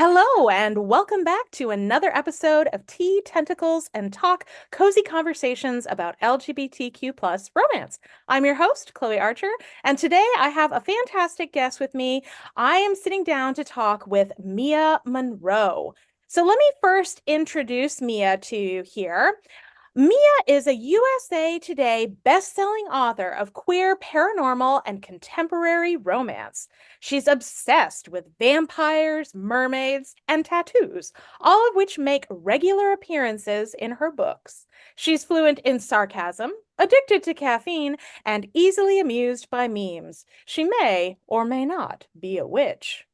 Hello, and welcome back to another episode of Tea, Tentacles, and Talk, cozy conversations about LGBTQ plus romance. I'm your host, Chloe Archer, and today I have a fantastic guest with me. I am sitting down to talk with Mia Monroe. So let me first introduce Mia to you here. Mia is a USA Today best-selling author of queer, paranormal, and contemporary romance. She's obsessed with vampires, mermaids, and tattoos, all of which make regular appearances in her books. She's fluent in sarcasm, addicted to caffeine, and easily amused by memes. She may or may not be a witch.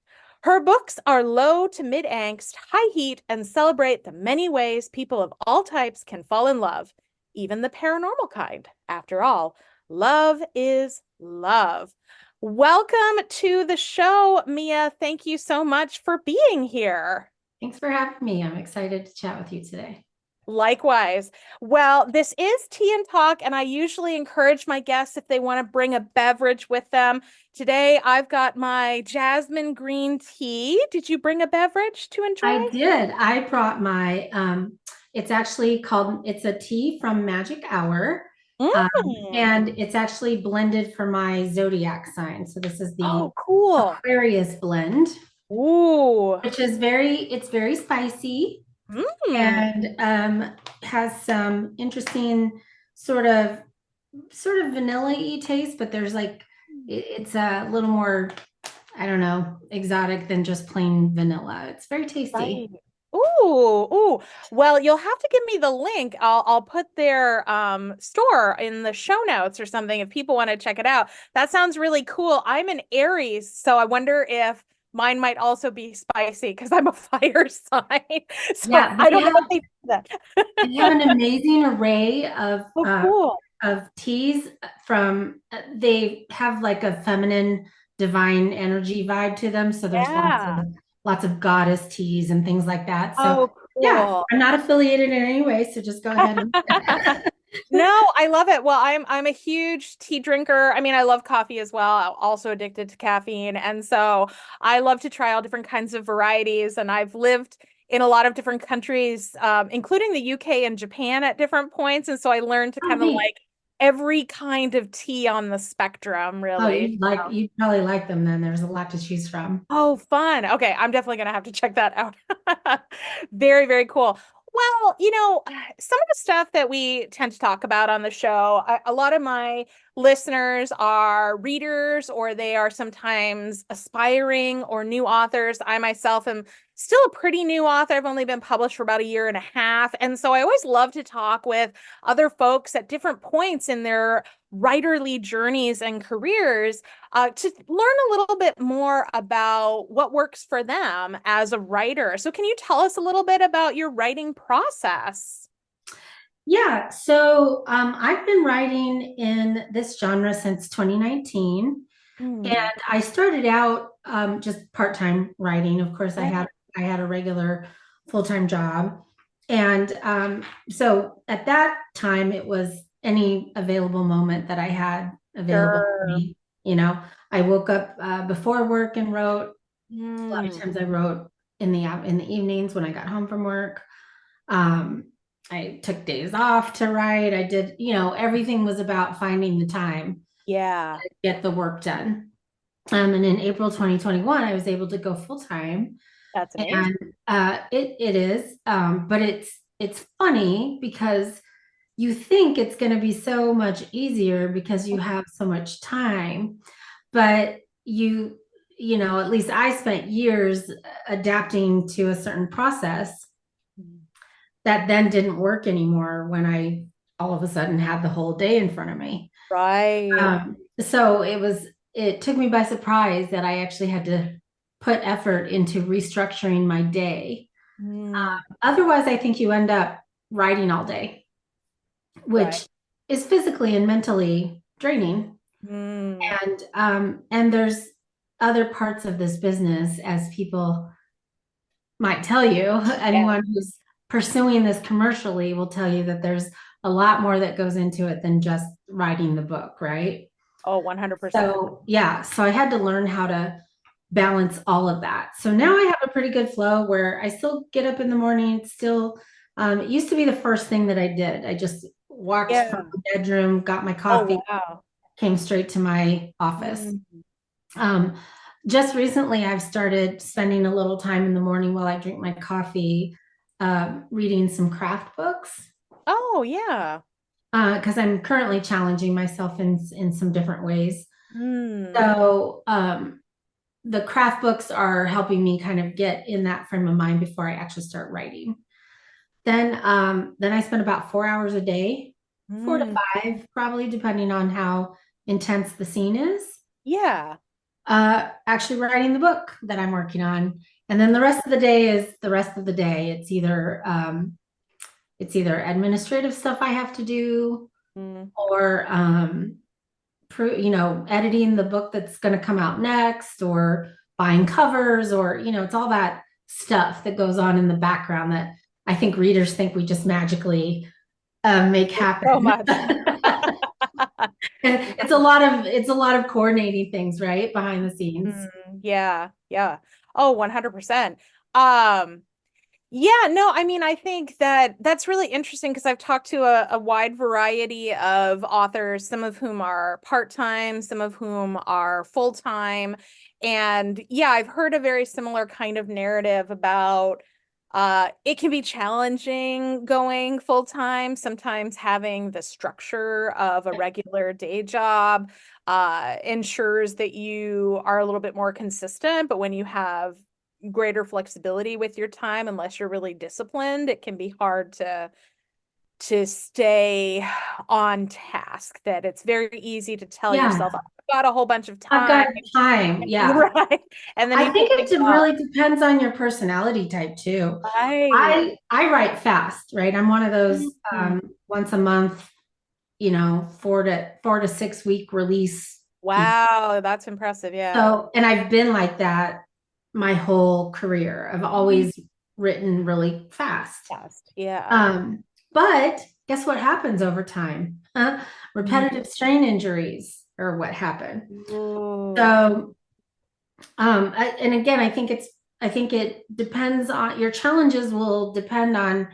Her books are low to mid angst, high heat, and celebrate the many ways people of all types can fall in love, even the paranormal kind. After all, love is love. Welcome to the show, Mia. Thank you so much for being here. Thanks for having me. I'm excited to chat with you today. Likewise. Well, this is Tea and Talk, and I usually encourage my guests if they want to bring a beverage with them. Today, I've got my jasmine green tea. Did you bring a beverage to enjoy? I did. I brought my it's actually called it's a tea from Magic Hour. Mm. And it's actually blended for my zodiac sign. So this is the Oh, cool. Aquarius blend, Ooh. which is it's very spicy Mm. and has some interesting sort of vanilla-y taste, but there's like it's a little more, I don't know, exotic than just plain vanilla. It's very tasty. Right. Ooh, ooh. Well, you'll have to give me the link. I'll put their store in the show notes or something if people want to check it out. That sounds really cool. I'm an Aries, so I wonder if mine might also be spicy because I'm a fire sign. So Yeah, I don't know if they do they have that. an amazing array Oh, cool. of teas from they have like a feminine divine energy vibe to them. So there's Yeah. lots of goddess teas and things like that. So Oh, yeah, cool. I'm not affiliated in any way, so just go ahead and No, I love it. Well, I'm a huge tea drinker. I mean, I love coffee as well. I'm also addicted to caffeine. And so I love to try all different kinds of varieties. And I've lived in a lot of different countries, including the UK and Japan at different points. And so I learned to oh kind of neat. like every kind of tea on the spectrum, Oh, really. you probably like them then. There's a lot to choose from. Oh, fun. Okay, I'm definitely gonna have to check that out. Very, very cool. Well, some of the stuff that we tend to talk about on the show, a lot of my listeners are readers or they are sometimes aspiring or new authors. I myself am still a pretty new author. I've only been published for about a year and a half. And so I always love to talk with other folks at different points in their writerly journeys and careers to learn a little bit more about what works for them as a writer. So, can you tell us a little bit about your writing process? Yeah, so I've been writing in this genre since 2019. And Hmm. I started out just part-time writing. Of course, Yeah, I had a regular full-time job. And so at that time, it was any available moment that I had available to sure. me. You know, I woke up before work and wrote. A lot of Hmm. times I wrote in the evenings when I got home from work. Um, I took days off to write. I did, everything was about finding the time Yeah, to get the work done. And in April 2021, I was able to go full time. that's amazing. And it is, but it's funny because you think it's going to be so much easier because you have so much time, but at least I spent years adapting to a certain process that then didn't work anymore when I all of a sudden had the whole day in front of me. Right. So it took me by surprise that I actually had to put effort into restructuring my day. Hmm. Otherwise, I think you end up writing all day, Right. which is physically and mentally draining. Hmm. And there's other parts of this business, as people might tell you. Yeah. Anyone who's pursuing this commercially will tell you that there's a lot more that goes into it than just writing the book, right? Oh, 100%. So, yeah, so I had to learn how to balance all of that. So now I have a pretty good flow where I still get up in the morning. It's still, it used to be the first thing that I did. I just walked from Yeah. the bedroom, got my Oh, coffee, wow. came straight to my office. Mm. Um, just recently, I've started spending a little time in the morning while I drink my coffee, reading some craft books Oh, yeah. because I'm currently challenging myself in some different ways. Mm. So the craft books are helping me kind of get in that frame of mind before I actually start writing. Then I spend about 4 hours a day, Mm.4 to 5, probably depending on how intense the scene is. Yeah. Actually writing the book that I'm working on. And then the rest of the day is the rest of the day. It's either administrative stuff I have to do Mm. or editing the book that's going to come out next or buying covers or it's all that stuff that goes on in the background that I think readers think we just magically make So happen. much. It's a lot of coordinating things, right, behind the scenes. Yeah, yeah. Oh, 100%. Um, yeah, no, I mean, I think that that's really interesting because I've talked to a wide variety of authors, some of whom are part-time, some of whom are full-time. And yeah, I've heard a very similar kind of narrative about it can be challenging going full-time, sometimes having the structure of a regular day job ensures that you are a little bit more consistent, but when you have greater flexibility with your time, unless you're really disciplined, it can be hard to stay on task. That it's very easy to tell yourself, Yeah, I've got a whole bunch of I've time, got time. Yeah. right? And then I you put think it things off. really depends on your personality type too. Right. I write fast, right? I'm one of those Mhm. once a month, 4 to 6 week release people. Wow, that's impressive. Yeah. So, and I've been like that my whole career. I've Mhm. always written really fast. Fast. Yeah. Um, but guess what happens over time? Huh? Mm. Repetitive strain injuries are what happen. Ooh. So and again, I think it depends on your challenges will depend on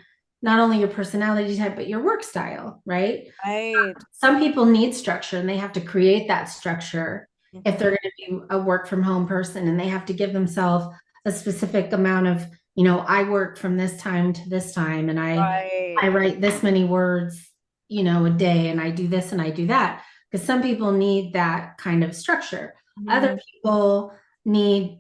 not only your personality type, but your work style, right? Right. Some people need structure and they have to create that structure if they're Mhm. going to be a work from home person and they have to give themselves a specific amount of, I work from this time to this time and I Right. write this many words, a day and I do this and I do that. Because some people need that kind of structure. Other Mhm. people need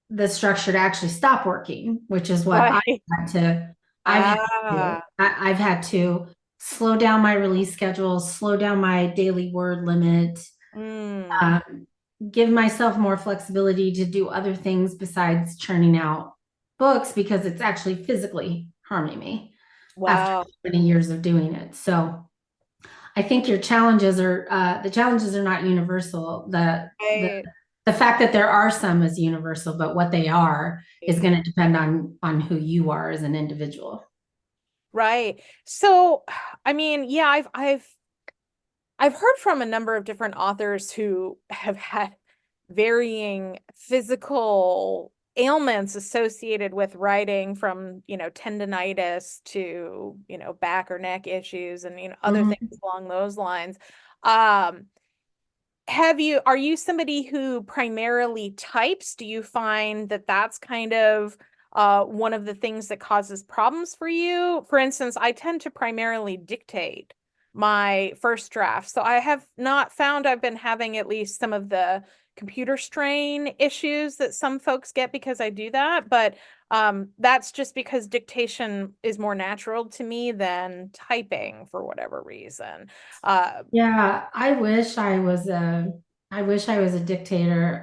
the structure to actually stop working, which is what Right. had to, I've had to do. Ah. I've had to slow down my release schedule, slow down my daily word limit, Mm. um, give myself more flexibility to do other things besides churning out books because it's actually physically harming me after Wow. many years of doing it. So I think your challenges are the challenges are not universal. The Right. the fact that there are some is universal, but what they are is going to depend on who you are as an individual. Right. So, I mean, yeah, I've heard from a number of different authors who have had varying physical ailments associated with writing from, tendonitis to, back or neck issues and, other things Mhm. along those lines. Um, are you somebody who primarily types? Do you find that that's kind of one of the things that causes problems for you? For instance, I tend to primarily dictate my first draft. So I have not found I've been having at least some of the computer strain issues that some folks get because I do that. But that's just because dictation is more natural to me than typing for whatever reason. Uh, Yeah, I wish I was a dictator,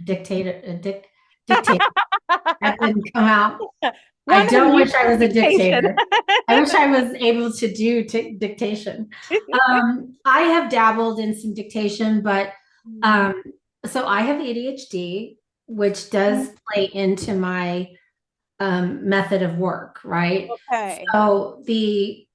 dictator. That didn't come out. I One who don't wish I uses was a dictation. dictator. I wish I was able to do dictation. I have dabbled in some dictation, but Mm. um, so I have ADHD, which does play into my method of work, right? Okay. So the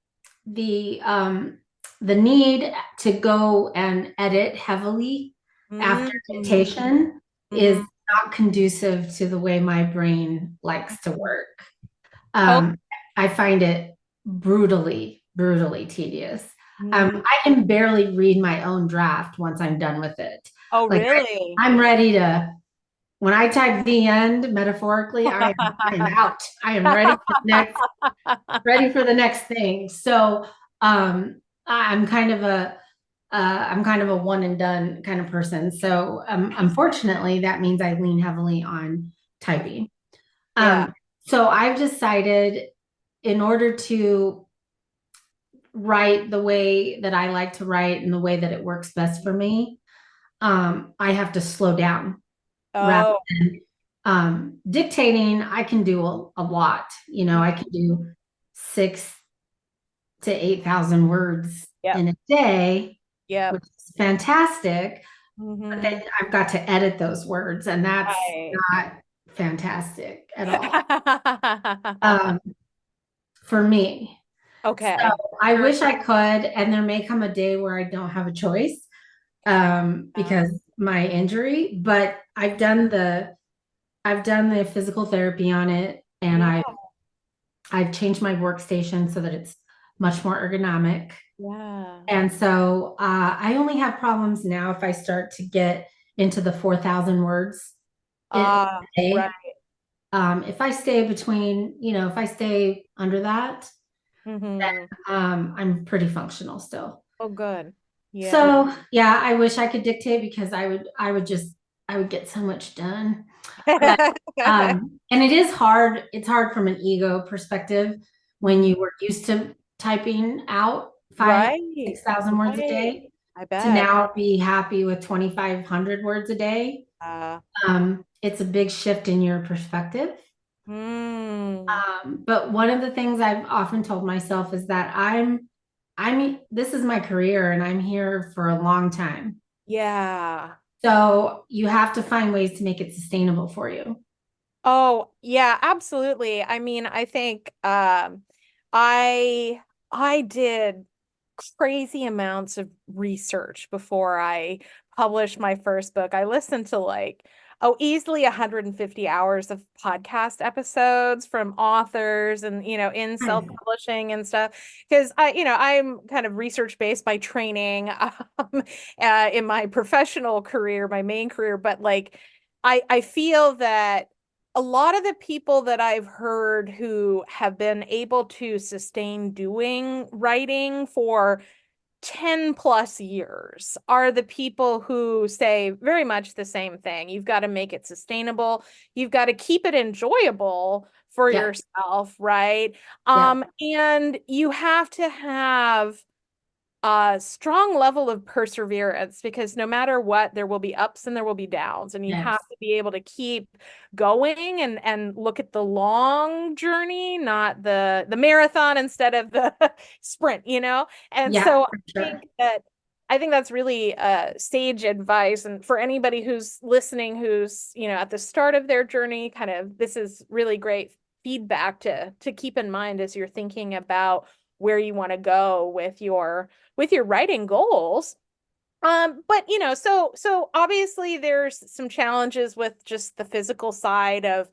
need to go and edit heavily after Mm. dictation is Mhm. not conducive to the way my brain likes to work. Oh, Um, I find it brutally tedious. mm. I can barely read my own draft once I'm done with it. Oh, Like really? I'm ready to, when I type the end metaphorically, I am out. I am ready for the next thing. So I'm kind of I'm kind of a one and done kind of person. So unfortunately, that means I lean heavily on typing. Yeah. So I've decided in order to write the way that I like to write and the way that it works best for me, I have to slow down rather Oh, than dictating. I can do a lot. I can do 6 to 8,000 words yep. in a day, Yep. which is fantastic. But then Hmm. I've got to edit those words, and that's Right. not fantastic at all um, for me. So Okay. I wish I could, and there may come a day where I don't have a choice Yeah. because my injury. But I've done the physical therapy on it, and Yeah. I've changed my workstation so that it's much more ergonomic. Yeah. And so I only have problems now if I start to get into the 4,000 words in a Right. day. If I stay between, if I stay under that, Hmm. I'm pretty functional still. Oh, good. Yeah. So yeah, I wish I could dictate because I would get so much done. But and it is hard. It's hard from an ego perspective when Mhm. you were used to typing out five, Right. 6,000 words a Right. day I to bet. now be happy with 2,500 words a day. Uh, It's a big shift in your perspective. mm, But one of the things I've often told myself is that this is my career and I'm here for a long time. yeah. So you have to find ways to make it sustainable for you. Oh, yeah, absolutely. I mean, I think I I did crazy amounts of research before I published my first book. I listened to like, oh, easily 150 hours of podcast episodes from authors and, in Nice. self-publishing and stuff. Because I'm kind of research based by training in my professional career, my main career, but like I feel that a lot of the people that I've heard who have been able to sustain doing writing for 10 plus years are the people who say very much the same thing. You've got to make it sustainable. You've got to keep it enjoyable for Yeah. yourself, right? Yeah. And you have to have a strong level of perseverance because no matter what, there will be ups and there will be downs, and you have Yes. to be able to keep going and look at the long journey, not the marathon instead of the sprint. And Yeah, so for sure. I think that's really sage advice, and for anybody who's listening, who's at the start of their journey, kind of this is really great feedback to keep in mind as you're thinking about where you want to go with your writing goals. But so obviously there's some challenges with just the physical side of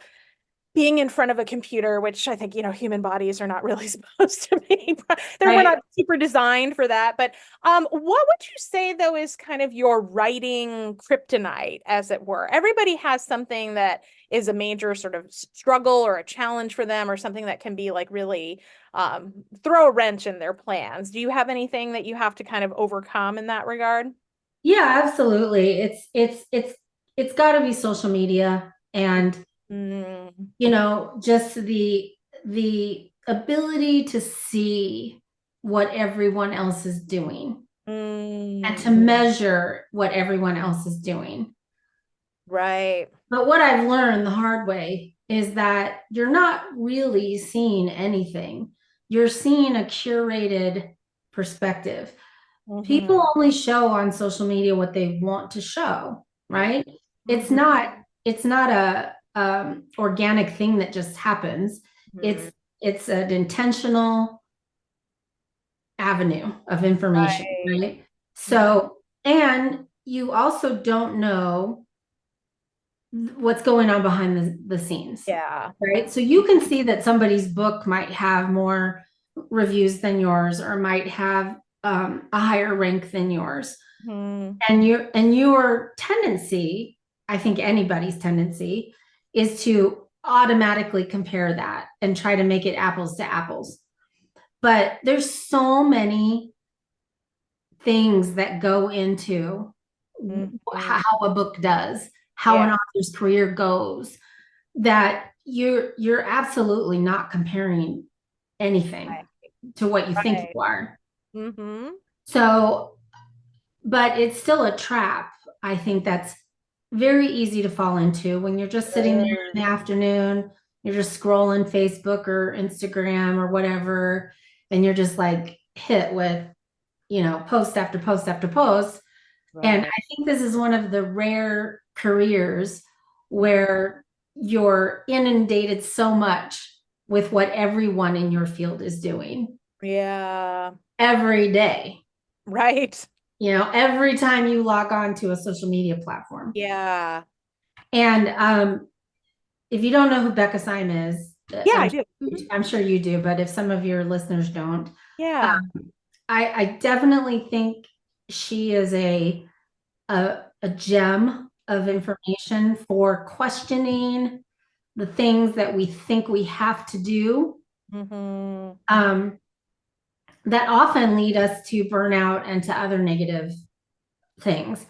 being in front of a computer, which I think, human bodies are not really supposed to be. We're Right. not super designed for that. But what would you say though is kind of your writing kryptonite, as it were? Everybody has something that is a major sort of struggle or a challenge for them, or something that can be like really throw a wrench in their plans. Do you have anything that you have to kind of overcome in that regard? Yeah, absolutely. It's got to be social media and Mm, just the ability to see what everyone else is doing and to mm, measure what everyone else is doing. right. But what I've learned the hard way is that you're not really seeing anything. You're seeing a curated perspective. People Hmm. only show on social media what they want to show, right? It's Hmm. not it's not a organic thing that just happens. Hmm. It's an intentional avenue of information, Right. right? Mhm. So, and you also don't know what's going on behind the scenes, Yeah. right? So you can see that somebody's book might have more reviews than yours, or might have a higher rank than yours. Hmm. And your tendency, I think anybody's tendency, is to automatically compare that and try to make it apples to apples. But there's so many things that go into Hmm. how a book does, how an Yeah. author's career goes, that you're absolutely not comparing anything Right. to what you think Right. you are. Hmm. So, but it's still a trap. I think that's very easy to fall into when you're just sitting there in the afternoon, you're just scrolling Facebook or Instagram or whatever, and you're just like hit with, post after post after post. And Right. I think this is one of the rare careers where you're inundated so much with what everyone in your field is doing Yeah. every day. Right. Every time you log on to a social media platform. Yeah. And if you don't know who Becca Syme is, Yeah, I do. Hmm. I'm sure you do, but if some of your listeners don't, Yeah. um, I definitely think she is a gem of information for questioning the things that we think we have to do, Hmm. um, that often lead us to burnout and to other negative things.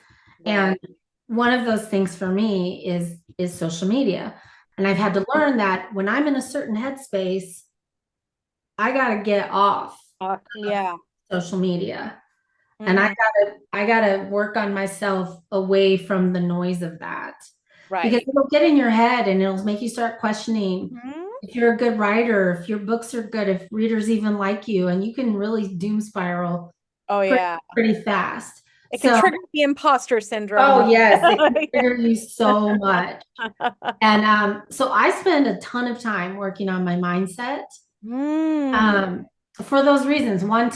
And Right. one of those things for me is social media. And I've had to learn that when I'm in a certain headspace, I got to get off Yeah. social media. And Hmm. I gotta work on myself away from the noise of that, because Right. it'll get in your head and it'll make you start questioning Hmm. if you're a good writer, if your books are good, if readers even like you, and you can really doom spiral Oh, pretty, yeah. pretty fast. It can So, trigger the imposter syndrome. oh yes, it can trigger you so much. Yeah. And so I spend a ton of time working on my mindset, Mm. um, for those reasons. One,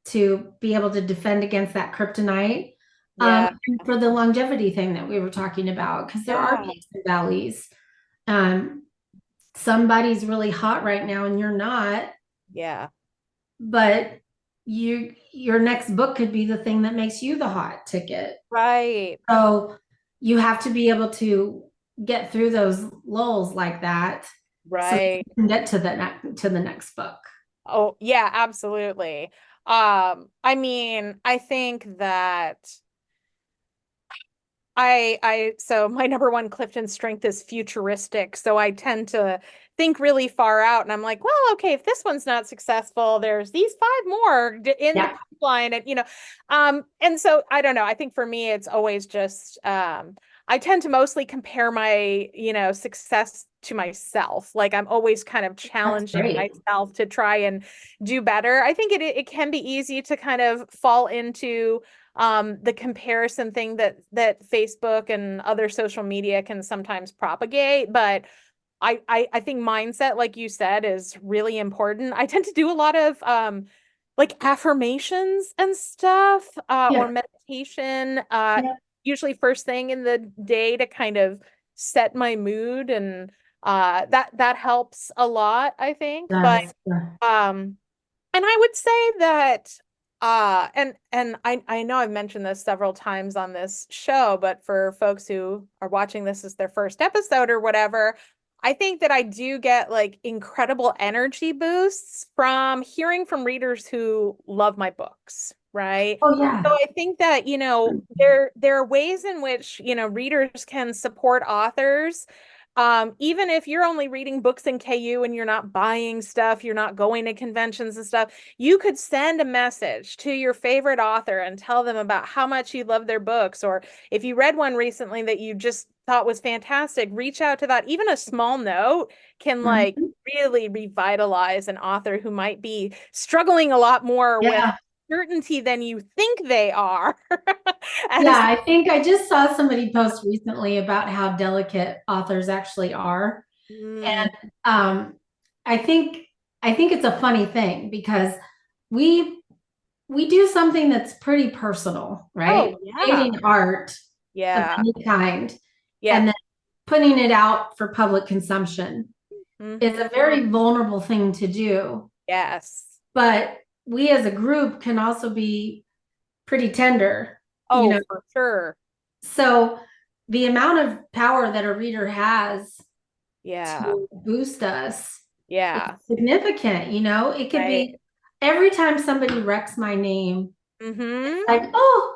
to be able to defend against that kryptonite, Yeah. and for the longevity thing that we were talking about, because there are Yeah. peaks and valleys. Um, Somebody's really hot right now and you're not, Yeah. but your next book could be the thing that makes you the hot ticket. Right. So you have to be able to get through those lulls like that so that Right. you can get to the next book. Oh, yeah, absolutely. I mean, I think that so my number one Clifton strength is futuristic. So I tend to think really far out and I'm like, well, okay, if this one's not successful, there's these five more in the Yeah, pipeline. And, and so I don't know. I think for me, it's always just, I tend to mostly compare my, success to myself. Like I'm always kind of that's challenging great. myself to try and do better. I think it can be easy to kind of fall into the comparison thing that Facebook and other social media can sometimes propagate. But I think mindset, like you said, is really important. I tend to do a lot of like affirmations and stuff, or Yeah, meditation, yeah, usually first thing in the day to kind of set my mood, and that helps a lot, I think. But that's yeah. um and I would say that and I know I've mentioned this several times on this show, but for folks who are watching this as their first episode or whatever, I think that I do get like incredible energy boosts from hearing from readers who love my books, right? Oh So yeah. I think that, there are ways in which, readers can support authors, even if you're only reading books in KU and you're not buying stuff, you're not going to conventions and stuff, you could send a message to your favorite author and tell them about how much you love their books. Or if you read one recently that you just thought was fantastic, reach out to that. Even a small note can like Mhm. really revitalize an author who might be struggling a lot more with Yeah. certainty than you think they are. Yeah, As I think I just saw somebody post recently about how delicate authors actually are. Mm. And I think it's a funny thing because we we do something that's pretty personal, right? Oh, yeah. Creating art of Yeah. any kind. And then Yeah. putting it out for public consumption is Hmm. a very vulnerable thing to do. Yes. But we as a group can also be pretty tender, you Oh, know. for sure. So the amount of power that a reader has Yeah. to boost us is Yeah. significant, you know. It could Right. be every time somebody wrecks my name, it's Hmm. like, oh,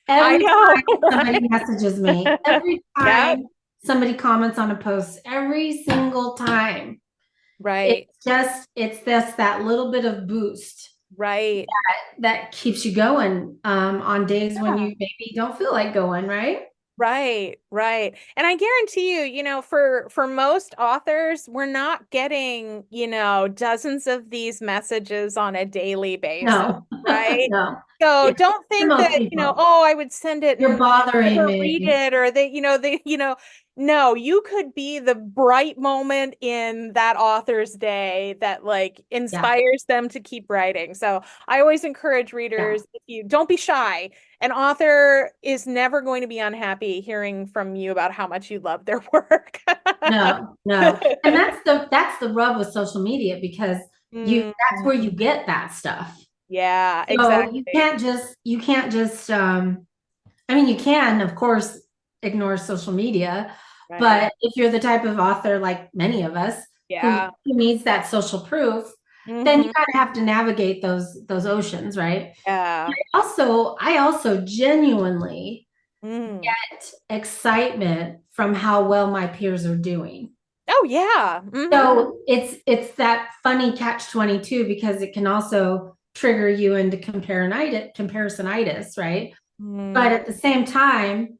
I every know, time somebody right? messages me, every Yep. time somebody comments on a post, every single time. Right. It's just that little bit of boost Right. that keeps you going on days when Yeah. you maybe don't feel like going, right? Right, right. And I guarantee you, for most authors, we're not getting, dozens of these messages on a daily basis, No, right? no. So Yeah, don't for think most that, people, oh, I would send it you're and bothering never read me. it, or no, you could be the bright moment in that author's day that like Yeah, inspires them to keep writing. So I always encourage yeah. readers, if you don't be shy. An author is never going to be unhappy hearing from you about how much you love their work. No, no. And that's the rub with social media because that's where you Mhm. get that stuff. Yeah, So you exactly. can't just you can't just I mean you can of course ignore social media, Right. but if you're the type of author like many of us who Yeah. needs that social proof, then you Hmm. kind of have to navigate those oceans, right? Yeah. I also genuinely Mm. get excitement from how well my peers are doing. Oh, yeah. Hmm. So it's that funny catch 22 because it can also trigger you into comparisonitis, right? But Mm. at the same time,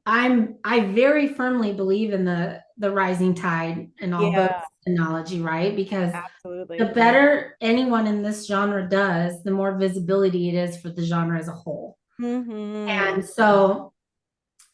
I very firmly believe in the rising tide and all boats Yeah, analogy, right? Because the absolutely. better anyone in this genre does, the more visibility it is for the genre as a whole. Hmm. And so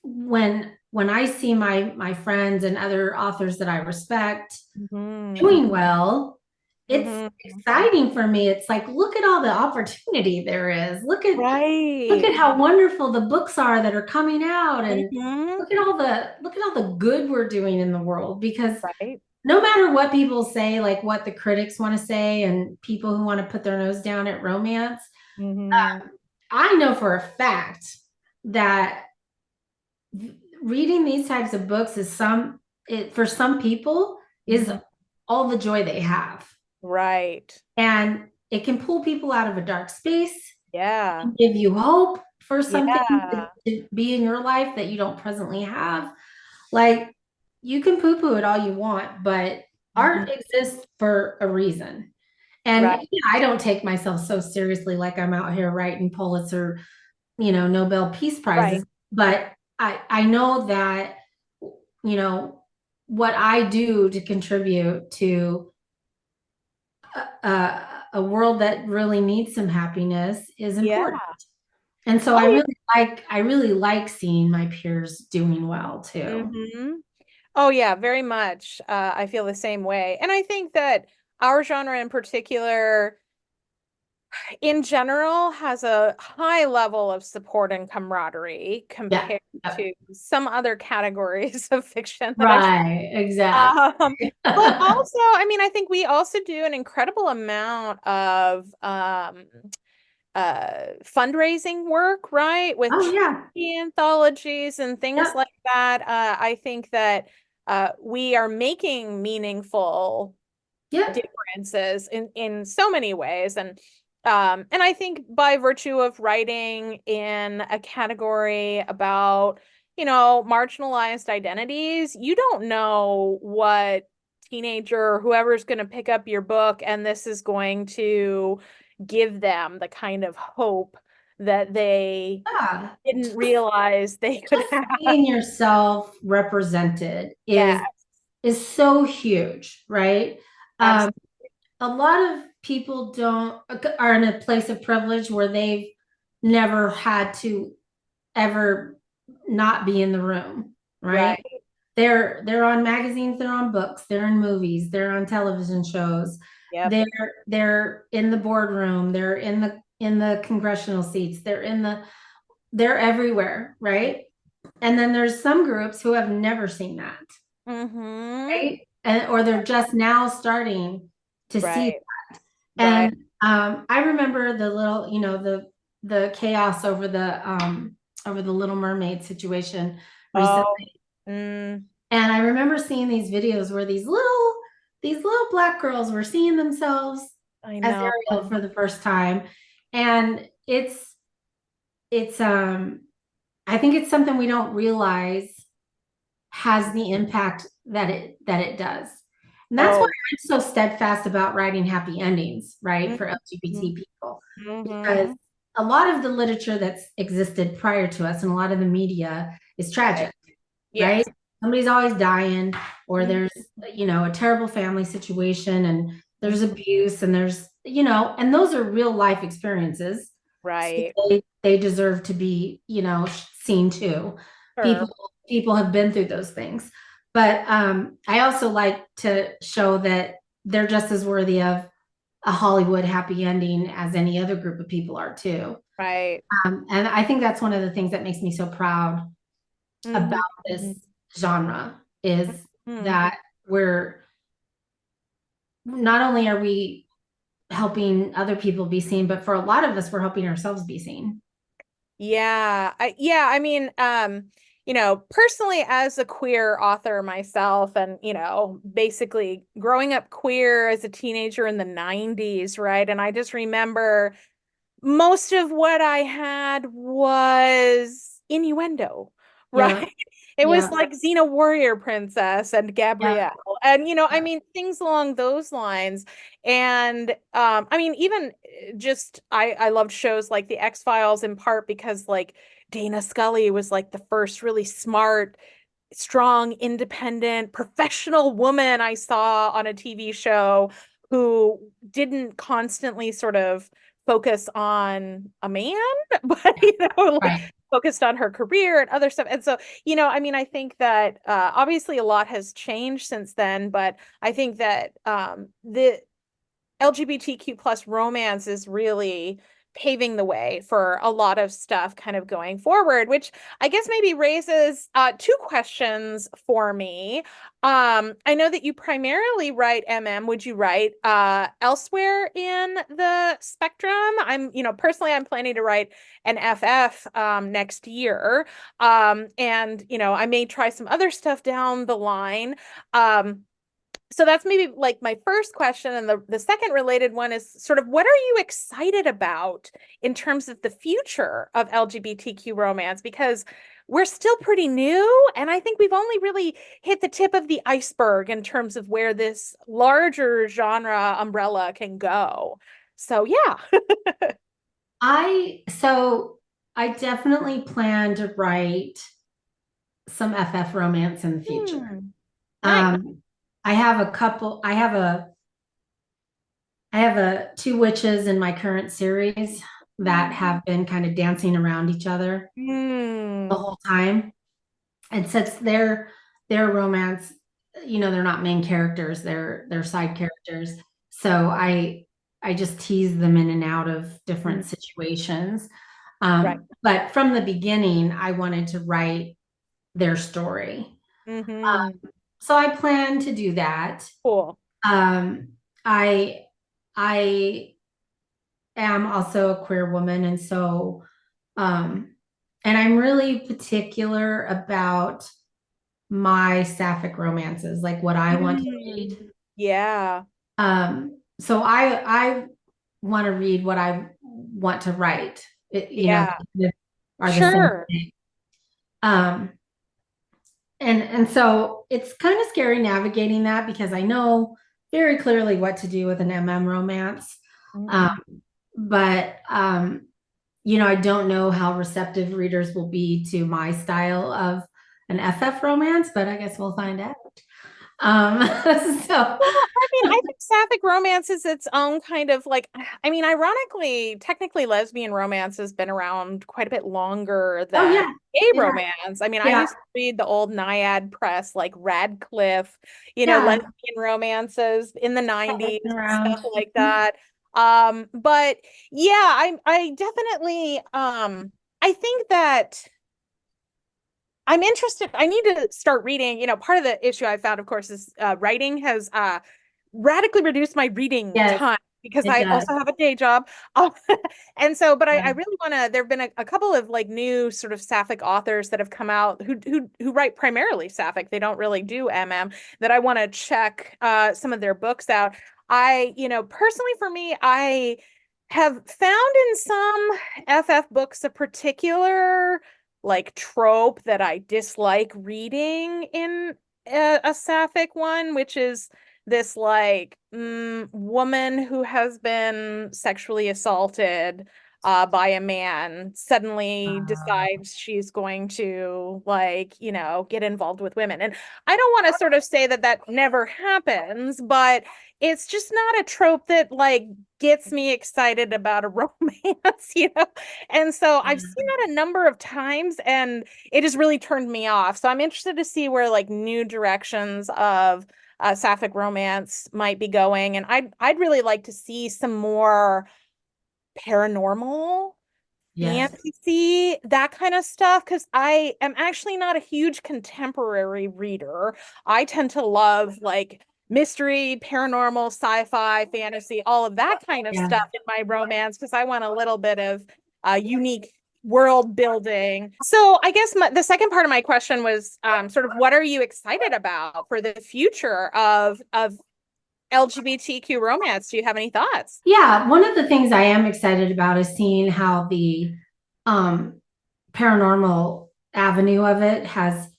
when I see my friends and other authors that I respect Hmm. doing well, it's Hmm. exciting for me. It's like, look at all the opportunity there is. Look at Right. how wonderful the books are that are coming out and Hmm. look at all the good we're doing in the world because Right. no matter what people say, like what the critics want to say and people who want to put their nose down at romance, Hmm. I know for a fact that reading these types of books is for some people is Hmm. all the joy they have. Right. And it can pull people out of a dark space, Yeah. give you hope for something to, Yeah. to be in your life that you don't presently have. Like you can poo-poo it all you want, but art Hmm. exists for a reason. And Right. yeah, I don't take myself so seriously like I'm out here writing Pulitzer, Nobel Peace Right. Prizes, but I know that, you know, what I do to contribute to a world that really needs some happiness is Yeah. important. And so Oh, I really like seeing my peers doing well yeah. too. Oh, yeah, very much. I feel the same way. And I think that our genre in particular, in general, has a high level of support and camaraderie Yeah. compared Yep. to some other categories of fiction that I've Right. Exactly. Um, but also, I mean, I think we also do an incredible amount of fundraising work, right? With Oh yeah. charity anthologies and things Yep. like that. I think that we are making meaningful Yep. differences in so many ways. And I think by virtue of writing in a category about, marginalized identities, you don't know what teenager or whoever's going to pick up your book and this is going to give them the kind of hope that they Yeah. didn't realize they could Just have. seeing yourself represented Yeah, is so huge, right? Um, absolutely. a lot of people don't are in a place of privilege where they've never had to ever not be in the room, right? Right. They're on magazines, they're on books, they're in movies, they're on television shows, Yep. they're in the boardroom, they're in the congressional seats, they're everywhere, right? And then there's some groups who have never seen that. Mm-hmm. right? And or they're just now starting to see. Right. Right. And I remember the little, the chaos over the Little Mermaid situation Oh, recently. mm, And I remember seeing these videos where these little black girls were seeing themselves I as know. Ariel for the first time. And it's I think it's something we don't realize has the impact that it does. And that's why Oh. I'm so steadfast about writing happy endings, right, for Mm-hmm. LGBT people, because Mm-hmm. a lot of the literature that's existed prior to us and a lot of the media is Right. tragic, right? Yes. Somebody's always dying, or Mhm. there's, a terrible family situation, and there's Mhm. abuse, and and those are real life experiences. So Right. they deserve to be, seen too. People Sure. people have been through those things. But I also like to show that they're just as worthy of a Hollywood happy ending as any other group of people are too. Right. And I think that's one of the things that makes me so proud about Mm-hmm. this genre is Hmm. that we're not only are we helping other people be seen, but for a lot of us, we're helping ourselves be seen. Yeah, I mean, personally as a queer author myself and, basically growing up queer as a teenager in the 90s, right? And I just remember most of what I had was innuendo, Yeah, right? It was yeah, like Xena Warrior Princess and yeah, Gabrielle, and I yeah. mean things along those lines. And I mean, even just I loved shows like The X-Files in part because like Dana Scully was like the first really smart, strong, independent, professional woman I saw on a TV show who didn't constantly sort of focus on a man, but like Right. focused on her career and other stuff. And so, I mean, I think that obviously a lot has changed since then, but I think that the LGBTQ plus romance is really paving the way for a lot of stuff kind of going forward, which I guess maybe raises two questions for me. I know that you primarily write MM. Would you write elsewhere in the spectrum? Personally, I'm planning to write an FF next year. And, I may try some other stuff down the line. So that's maybe like my first question. And the second related one is sort of what are you excited about in terms of the future of LGBTQ romance? Because we're still pretty new, and I think we've only really hit the tip of the iceberg in terms of where this larger genre umbrella can go. So yeah. So I definitely plan to write some FF romance in the future. Hmm. Nice. Um, I have a couple, I have a two witches in my current series that have been kind of dancing around each other the Hmm. whole time. And since their romance, they're not main characters, they're side characters. So I just tease them in and out of different situations. Right. But from the beginning, I wanted to write their story. Hmm. So I plan to do that. Cool. Um, I I am also a queer woman, and so um, and I'm really particular about my sapphic romances, like what I want to read. Mm. Yeah. So I want to read what I want to write. Yeah. Are the same Sure. thing. Um, and so it's kind of scary navigating that because I know very clearly what to do with an MM romance. Um, Mhm. but I don't know how receptive readers will be to my style of an FF romance, but I guess we'll find out. Um, so Well, I mean, I think sapphic romance is its own kind of like, I mean, ironically, technically, lesbian romance has been around quite a bit longer oh than yeah, gay yeah, romance. I mean, I yeah, used to read the old Naiad press, like Radcliffe, yeah. lesbian romances in the It's 90s been and around. stuff like that. But yeah, I definitely I think that I'm interested. I need to start reading. Part of the issue I found, of course, is writing has radically reduced my reading Yes, time because it I does. also have a day job. Um, and so, but I Yeah. really want to. There have been a couple of like new sort of sapphic authors that have come out who write primarily sapphic. They don't really do MM that I want to check some of their books out. Personally for me, I have found in some FF books a particular like trope that I dislike reading in a sapphic one, which is this like woman who has been sexually assaulted by a man suddenly decides she's going to like, get involved with women. And I don't want to sort of say that that never happens, but it's just not a trope that like gets me excited about a romance. And so I've seen that a number of times and it has really turned me off. So I'm interested to see where like new directions of sapphic romance might be going. And I'd really like to see some more paranormal Yes. fantasy, that kind of stuff, because I am actually not a huge contemporary reader. I tend to love like mystery, paranormal, sci-fi, fantasy, all of that kind of Yeah. stuff in my romance because I want a little bit of unique world building. So I guess the second part of my question was sort of what are you excited about for the future of LGBTQ romance? Do you have any thoughts? Yeah, one of the things I am excited about is seeing how the um, paranormal avenue of it has,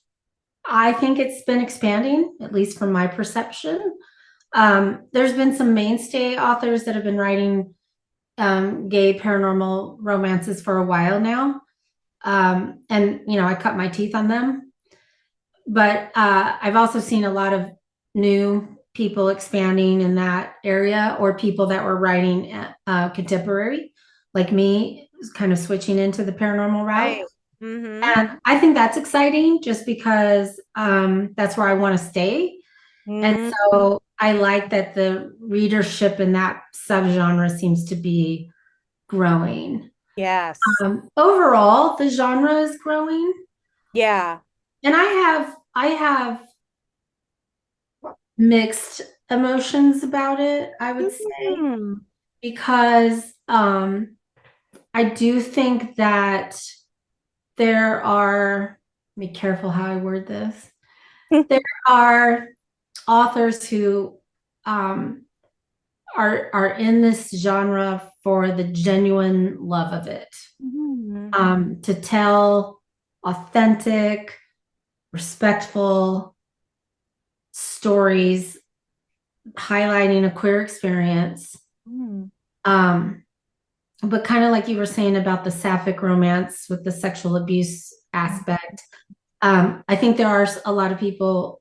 I think it's been expanding, at least from my perception. There's been some mainstay authors that have been writing gay paranormal romances for a while now. And, I cut my teeth on them. But I've also seen a lot of new people expanding in that area or people that were writing contemporary, like me, kind of switching into the paranormal route. Right. Mm-hmm. And I think that's exciting just because that's where I want to stay. And Mm-hmm. so I like that the readership in that subgenre seems to be growing. Yes. Overall, the genre is growing. Yeah. And I have mixed emotions about it, I would say, Mm. because I do think that there are, be careful how I word this. There are authors who um, are in this genre for the genuine love of it, Mhm. to tell authentic, respectful stories highlighting a queer experience. Mm. Um, but kind of like you were saying about the sapphic romance with the sexual abuse aspect, I think there are a lot of people,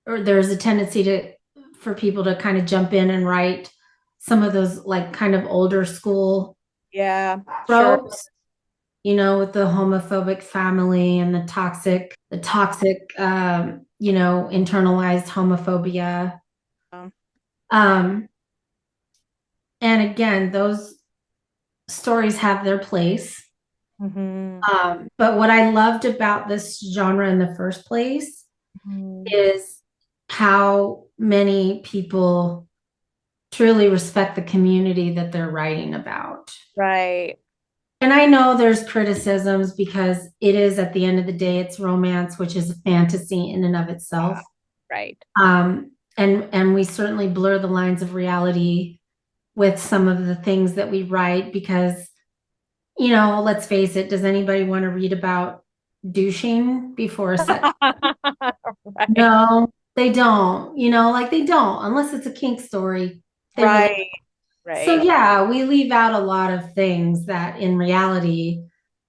or there's a tendency for people to kind of jump in and write some of those like kind of older school Yeah, sure. tropes, with the homophobic family and the toxic, internalized homophobia. Um, Um, and again, those stories have their place. mhm. But what I loved about this genre in the first place Mhm. is how many people truly respect the community that they're writing about. Right. And I know there's criticisms because it is at the end of the day, it's romance, which is a fantasy in and of itself. Right. And we certainly blur the lines of reality with some of the things that we write because, let's face it, does anybody want to read about douching before a sex? Right. No, they don't, like they don't, unless it's a kink story. They really. Right. So Right. yeah, we leave out a lot of things that in reality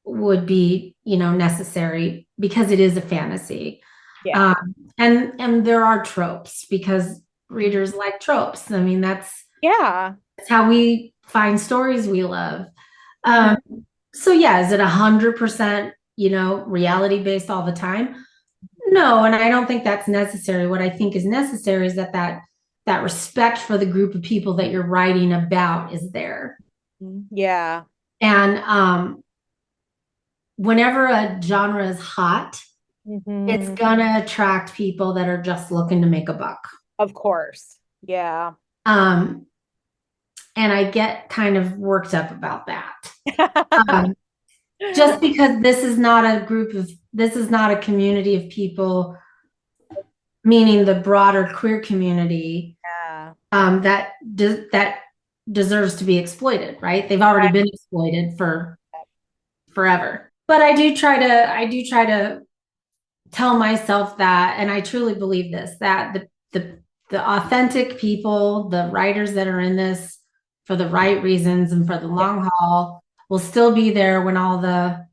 would be, necessary because it is a fantasy. Yeah. And there are tropes because readers like tropes. I mean, Yeah. that's how we find stories we love. Um, Mhm. so yeah, is it 100%, reality based all the time? No, and I don't think that's necessary. What I think is necessary is that respect for the group of people that you're writing about is there. Yeah. And whenever a genre is hot, it's Hmm. gonna attract people that are just looking to make a buck. Of course. Yeah. Um, and I get kind of worked up about that. Um, just because this is not a community of people, meaning the broader queer community, Yeah. that deserves to be exploited, right? They've already Right. been exploited for forever. But I do try to tell myself that, and I truly believe this, that the authentic people, the writers that are in this for the right reasons and for the Yeah. long haul will still be there when all the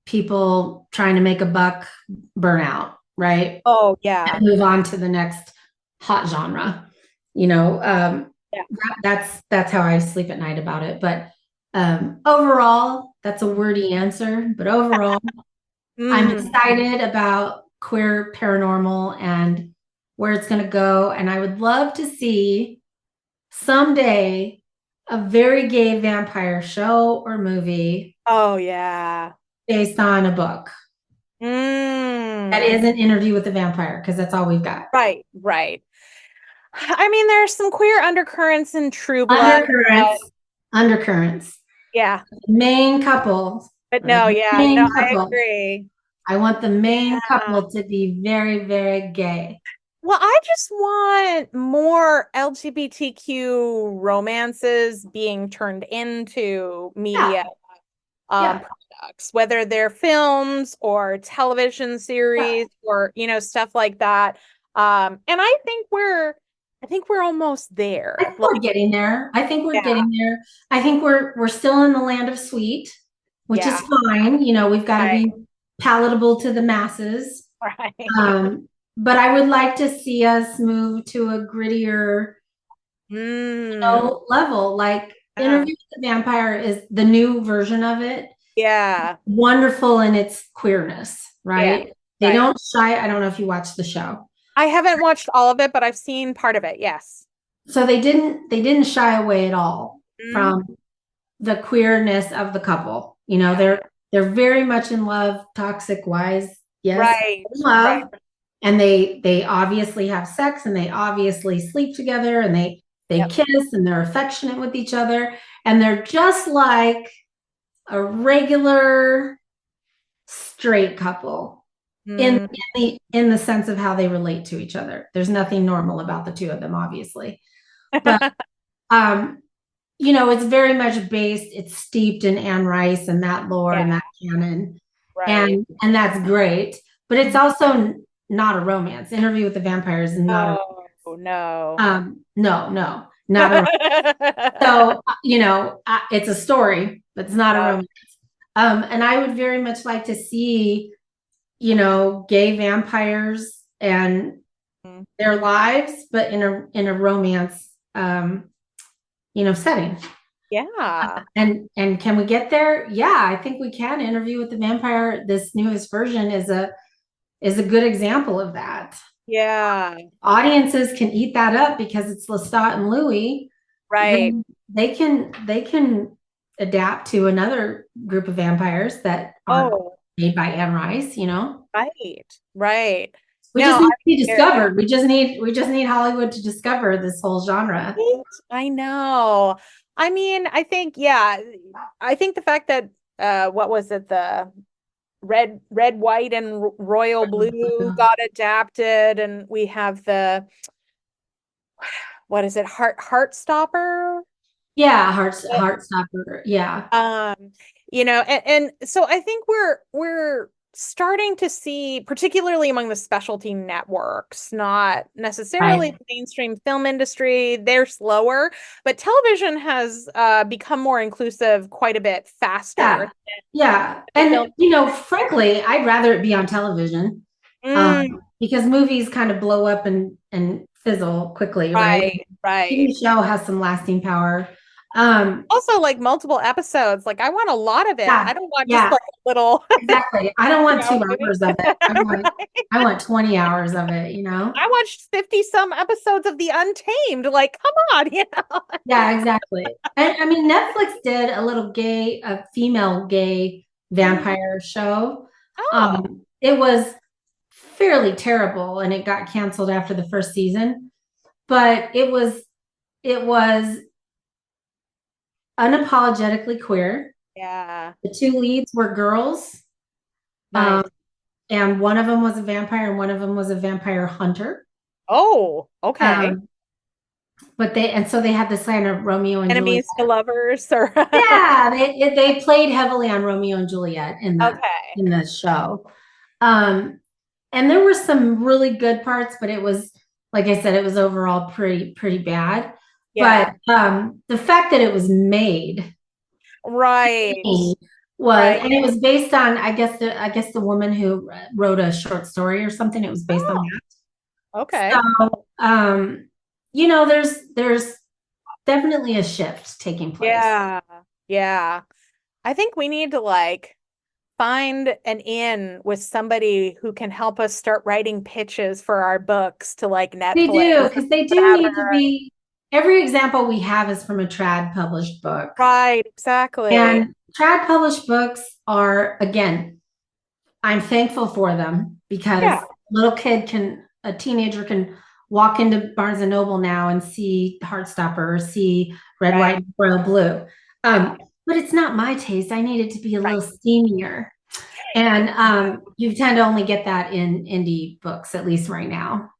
people trying to make a buck burn out, right? Oh, yeah. And move on to the next hot genre. You know, Yeah. that's how I sleep at night about it. But overall, that's a wordy answer. But overall, I'm Mm. excited about queer paranormal and where it's going to go. And I would love to see someday a very gay vampire show or movie Oh, yeah. based on a book that Mm. is an interview with the vampire, because that's all we've got. Right, right. I mean, there's some queer undercurrents in True Blood, but Undercurrents, undercurrents. yeah. Main couple, But or no, the yeah, no, main I couple. agree. I want the main Yeah. couple to be very, very gay. Well, I just want more LGBTQ romances being turned into Yeah, media yeah, products, whether they're films or television yeah. series or, stuff like that. And I think we're almost I there. think Like, we're getting there. I think we're yeah, getting there. I think we're still in the land of sweet, which is yeah, fine. You know, we've got to right, be palatable to the masses. right. But I would like to see us move to a grittier, Mm, level. Like yeah, Interview with the Vampire is the new version of it. yeah, Wonderful in its queerness, yeah, right? They right. don't shy. I don't know if you watched the show. I haven't watched all of it, but I've seen part of it. Yes. So they didn't shy away at all Mm, from the queerness of the couple. You know, yeah. they're very much in love, toxic wise, yes, Right, in right. love, and they obviously have sex and they obviously sleep together and they Yep. kiss and they're affectionate with each other and they're just like a regular straight couple in Mm, in the sense of how they relate to each other. There's nothing normal about the two of them, obviously, but um it's very much based, it's steeped in Anne Rice and that lore yeah, and that canon. right. And that's great. But it's Mhm. also not a romance. Interview with the Vampire is not a Oh, no. no, no, not a romance. So, it's a story, but it's not a Yeah. romance. And I would very much like to see, gay vampires and Mm. their lives, but in a romance setting. Yeah. And can we get there? Yeah, I think we can. Interview with the Vampire, this newest version is a good example of that. Yeah. Audiences can eat that up because it's Lestat and Louis. Right. Then they can adapt to another group of vampires that aren't Oh, made by Anne Rice. right. Right. We No, just need to be I'm here. discovered. We just need Hollywood to discover this whole genre. Right? I know. I mean, I think, yeah, I think the fact that what was it, the red, white, and royal blue got adapted, and we have the what is it, Heartstopper? Yeah, Heartstopper. Yeah. Um, and so I think we're starting to see, particularly among the specialty networks, not necessarily Right. the mainstream film industry, they're slower, but television has become more inclusive quite a bit Yeah. faster Yeah. than the film. And, frankly, I'd rather it be on television, Mm, because movies kind of blow up and fizzle quickly, right? right, right. TV show has some lasting power. Um, Also, like multiple episodes, like I want a lot of it. yeah. I don't want just Yeah. like a little, Exactly. I don't want maybe. 2 hours of it. I want Right. I want 20 hours of it. I watched 50 some episodes of The Untamed. Like, come on. Yeah, exactly. And I mean, Netflix did a female gay Mm. vampire show. Oh, it was fairly terrible and it got canceled after the first season, but it was unapologetically queer. Yeah. The two leads were girls, um, Nice. and one of them was a vampire and one of them was a vampire hunter. Oh, okay. Um, so they had this kind of Romeo and Juliet. Enemies to lovers or Yeah, they played heavily on Romeo and Juliet okay. in the show. Um, and there were some really good parts, but it was, like I said, it was overall pretty bad. But Yeah. the fact that it was made Right. was, Right. and it was based on, I guess the woman who wrote a short story or something. It was based on Oh, that. okay. So, there's definitely a shift taking place. Yeah. Yeah. I think we need to like find an in with somebody who can help us start writing pitches for our books to like They Netflix do, or because they do whatever. need to be, every example we have is from a trad published book. Right, exactly. And trad published books are, again, I'm thankful for them because Yeah, a teenager can walk into Barnes and Noble now and see Heartstopper or see Red, right. White, and Royal Blue. Yeah, But it's not my taste. I need it to be a right. little steamier. And you tend to only get that in indie books, at least right now.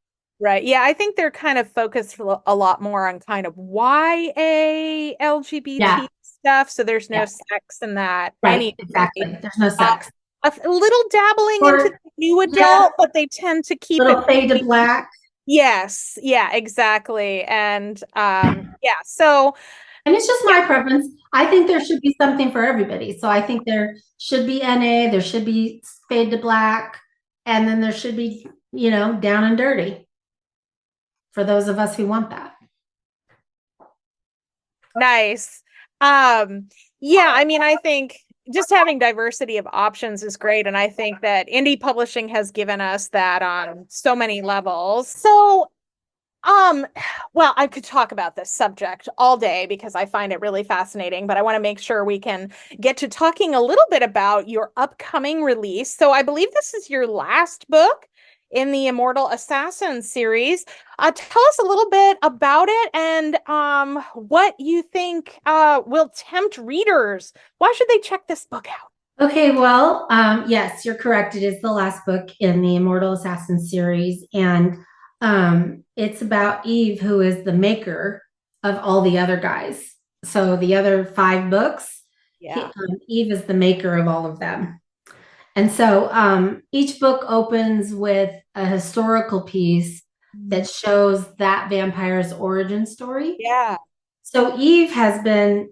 Right. Yeah, I think they're kind of focused a lot more on kind of YA Yeah, LGBT stuff. So there's no yeah, sex in that right, anyway. exactly. There's no Uh, sex. a little dabbling into Or, the new yeah, adult, but they tend to keep little it fade to pretty. black. Yes. Yeah, exactly. And yeah, so And it's just yeah, my preference. I think there should be something for everybody. So I think there should be NA, there should be fade to black, and then there should be, down and dirty for those of us who want that. nice. Um, yeah, I mean, I think just having diversity of options is great. And I think that indie publishing has given us that on so many levels. So, um, well, I could talk about this subject all day because I find it really fascinating, but I want to make sure we can get to talking a little bit about your upcoming release. So I believe this is your last book in the Immortal Assassin series. Tell us a little bit about it and what you think will tempt readers. Why should they check this book out? Okay, well, yes, you're correct. It is the last book in the Immortal Assassin series, and it's about Eve, who is the maker of all the other guys. So the other five books, Yeah. Eve is the maker of all of them. And so each book opens with a historical piece that shows that vampire's origin story. Yeah. So Eve has been,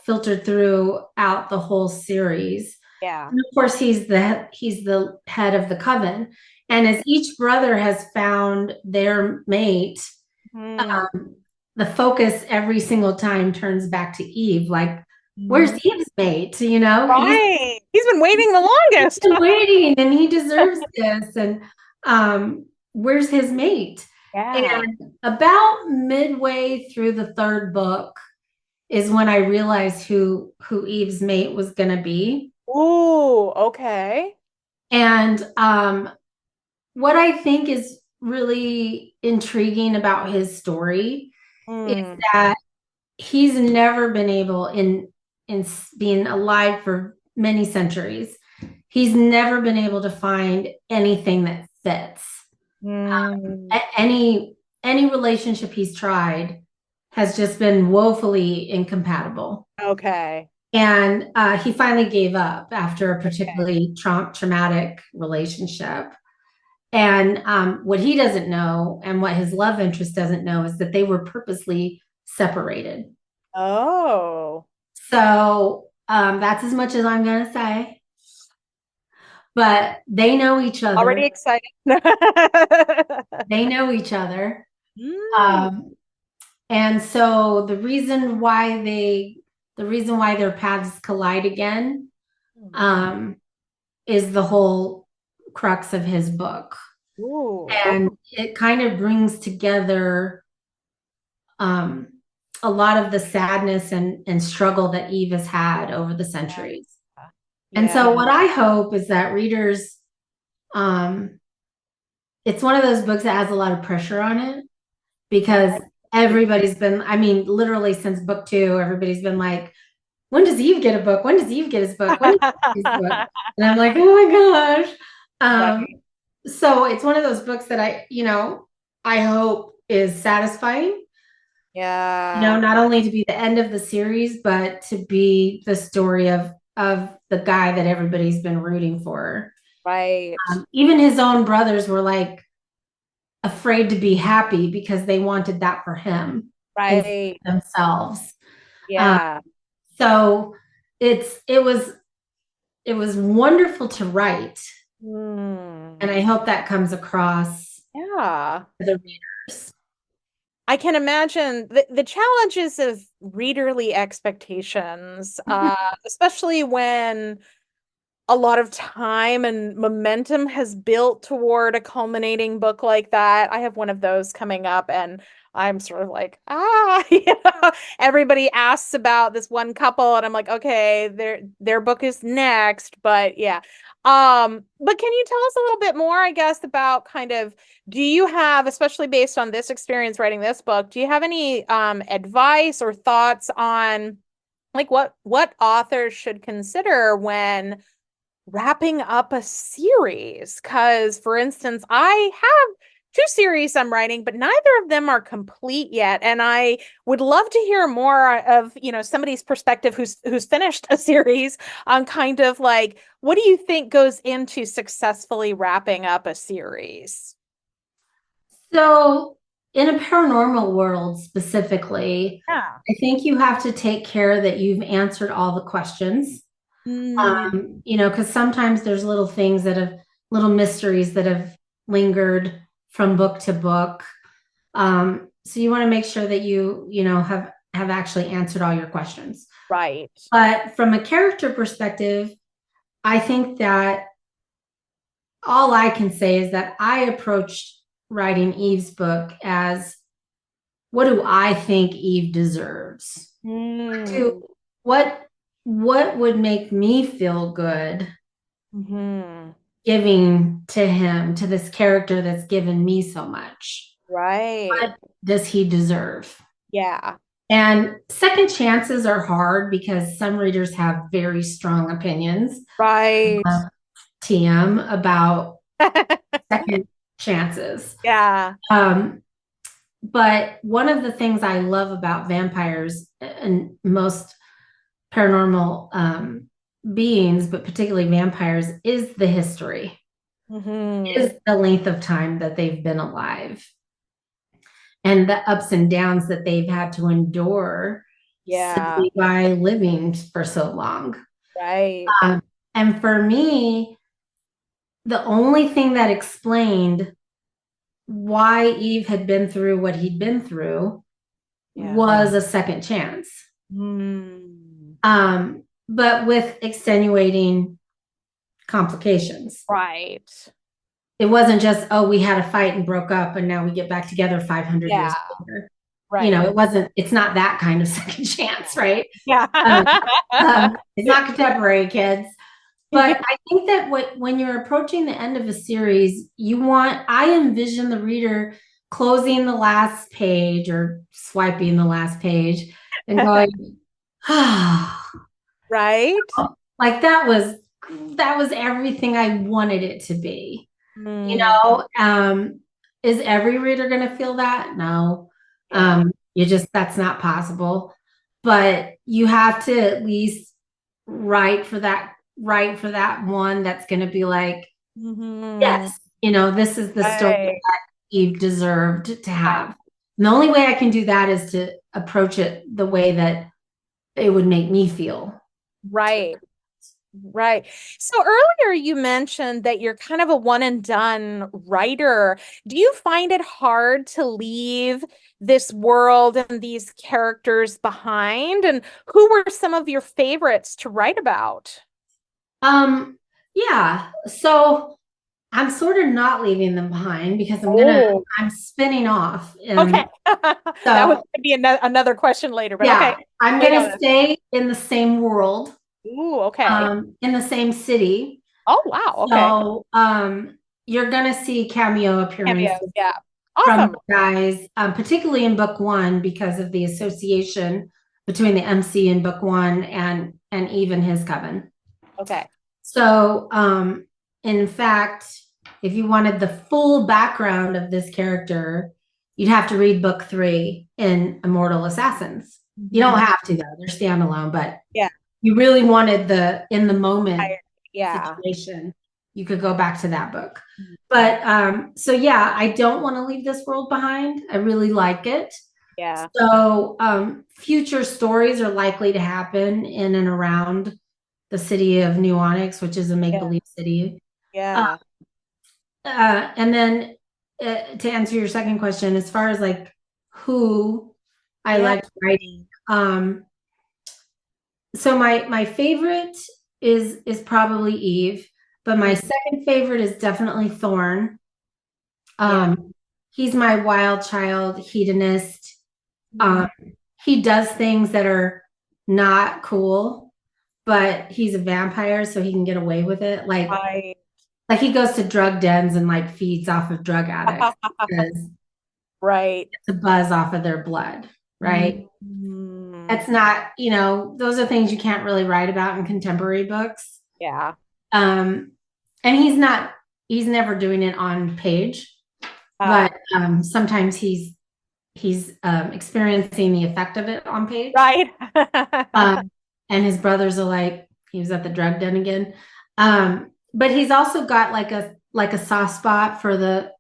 filtered throughout the whole series. Yeah. And of course, he's the head of the coven. And as each brother has found their mate, Mm. um, the focus every single time turns back to Eve. Like, where's Mm. Eve's mate? He's Right. He's been waiting the longest. been waiting and he deserves this. And where's his mate? Yeah. And about midway through the third book is when I realized who Eve's mate was going to be. Ooh, okay. And what I think is really intriguing about his story is Mm. that he's never been able in being alive for many centuries. He's never been able to find anything that fits. Mm. Any relationship he's tried has just been woefully incompatible. Okay. And he finally gave up after a particularly traumatic relationship. And what he doesn't know and what his love interest doesn't know is that they were purposely separated. Oh, So that's as much as I'm going to say. But they know each already other. excited. They know each other. Mm. Um, and so the reason why their paths collide again um, is the whole crux of his book. Ooh, And okay. it kind of brings together um, a lot of the sadness and struggle that Eve has had over the centuries. And so Yeah. what I hope is that readers Um, it's one of those books that has a lot of pressure on it because everybody's been, I mean, literally since book two, everybody's been like, when does Eve get a book? When does Eve get his book? When does Eve get his book? And I'm like, oh my gosh. Um, Right. so it's one of those books that I hope is satisfying, Yeah. not only to be the end of the series, but to be the story of the guy that everybody's been rooting for. Right. Even his own brothers were like afraid to be happy because they wanted that for him instead Right. of themselves. Um, Yeah. so it was wonderful to write, and Hmm. I hope that comes across Yeah. to the readers. I can imagine the challenges of readerly expectations, especially when a lot of time and momentum has built toward a culminating book like that. I have one of those coming up, and I'm sort of like, everybody asks about this one couple, and I'm like, okay, their book is next, but yeah. But can you tell us a little bit more, I guess, about kind of, do you have, especially based on this experience writing this book, do you have any advice or thoughts on like what authors should consider when wrapping up a series? Because, for instance, I have two series I'm writing, but neither of them are complete yet. And I would love to hear more of, somebody's perspective who's finished a series on kind of like, what do you think goes into successfully wrapping up a series? So, in a paranormal world specifically, Yeah. I think you have to take care that you've answered all the questions. Mm, Because sometimes there's little things little mysteries that have lingered from book to book. So you want to make sure that have actually answered all your questions. right. But from a character perspective, I think that all I can say is that I approached writing Eve's book as, what do I think Eve deserves? Mm, To what what would make me feel good hmm. giving to him, to this character that's given me so much? Right. What does he deserve? Yeah. And second chances are hard because some readers have very strong opinions, Right. uh, TM, about second chances. Yeah. Um, but one of the things I love about vampires and most paranormal beings, but particularly vampires, is the history, Hmm. is the length of time that they've been alive, and the ups and downs that they've had to endure Yeah. simply by living for so long. Right. And for me, the only thing that explained why Eve had been through what he'd been through Yeah. was a second chance. Mm. But with extenuating complications. Right. It wasn't just, oh, we had a fight and broke up and now we get back together 500 Yeah. years later. Right. It's not that kind of second chance, right? Yeah. Um, it's not contemporary, kids. But I think that when you're approaching the end of a series, I envision the reader closing the last page or swiping the last page and going, ah, Right. like that was everything I wanted it to be. You Mm. know, is every reader going to feel that? No. Yeah. That's not possible. But you have to at least write for that one that's going to be like, Hmm. yes, this is the story Right. Eve deserved to Right. have. And the only way I can do that is to approach it the way that it would make me feel. Right. Right. So earlier you mentioned that you're kind of a one and done writer. Do you find it hard to leave this world and these characters behind? And who were some of your favorites to write about? Um, yeah. So I'm sort of not leaving them behind because Oh, I'm spinning off. okay. And That was so, going to be another question later, but yeah, okay. I'm Hang going to on. stay in the same world, Ooh, okay. in the same city. Oh, wow. Okay. So, you're gonna see cameo appearances Cameos. Yeah. from Awesome. the guys, particularly in book one, because of the association between the MC in book one and even his coven. Okay. So, in fact, if you wanted the full background of this character, you'd have to read book three in Immortal Assassins. You don't Mhm. have to though; they're standalone. But Yeah. you really wanted the in the moment Yeah. situation, you could go back to that book. Mhm. But so yeah, I don't want to leave this world behind. I really like it. Yeah. So future stories are likely to happen in and around the city of New Onyx, which is a Yeah. make-believe city. Uh, Yeah. and then to answer your second question, as far as like who I Yeah. like writing, so my favorite is probably Eve, but my Mm, second favorite is definitely Thorn. yeah. He's my wild child hedonist. Mhm. Um, he does things that are not cool, but he's a vampire, so he can get away with it. I Like he goes to drug dens and like feeds off of drug addicts because right. it's a buzz off of their blood, right? Mm, It's not, those are things you can't really write about in contemporary books. yeah. Um, and he's never doing it on page, Uh, but sometimes he's experiencing the effect of it on page. right. Um, and his brothers are like, he was at the drug den again. But he's also got like a soft spot for the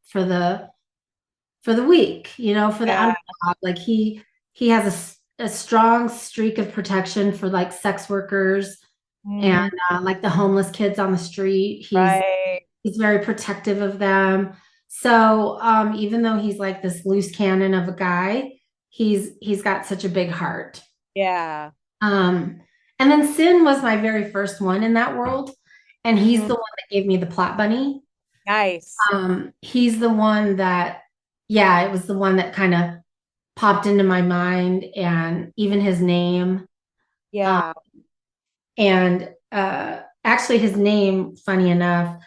weak, for the Yeah. underdog. Like he has a strong streak of protection for like sex workers and Mm, like the homeless kids on the street. right. He's very protective of them. So even though he's like this loose cannon of a guy, he's got such a big heart. Yeah. Um, and then Sin was my very first one in that world, and he's Mhm. the one that gave me the plot bunny. Nice. He's the one that, yeah, it was the one that kind of popped into my mind, and even his name. Uh, Yeah. and actually, his name, funny enough,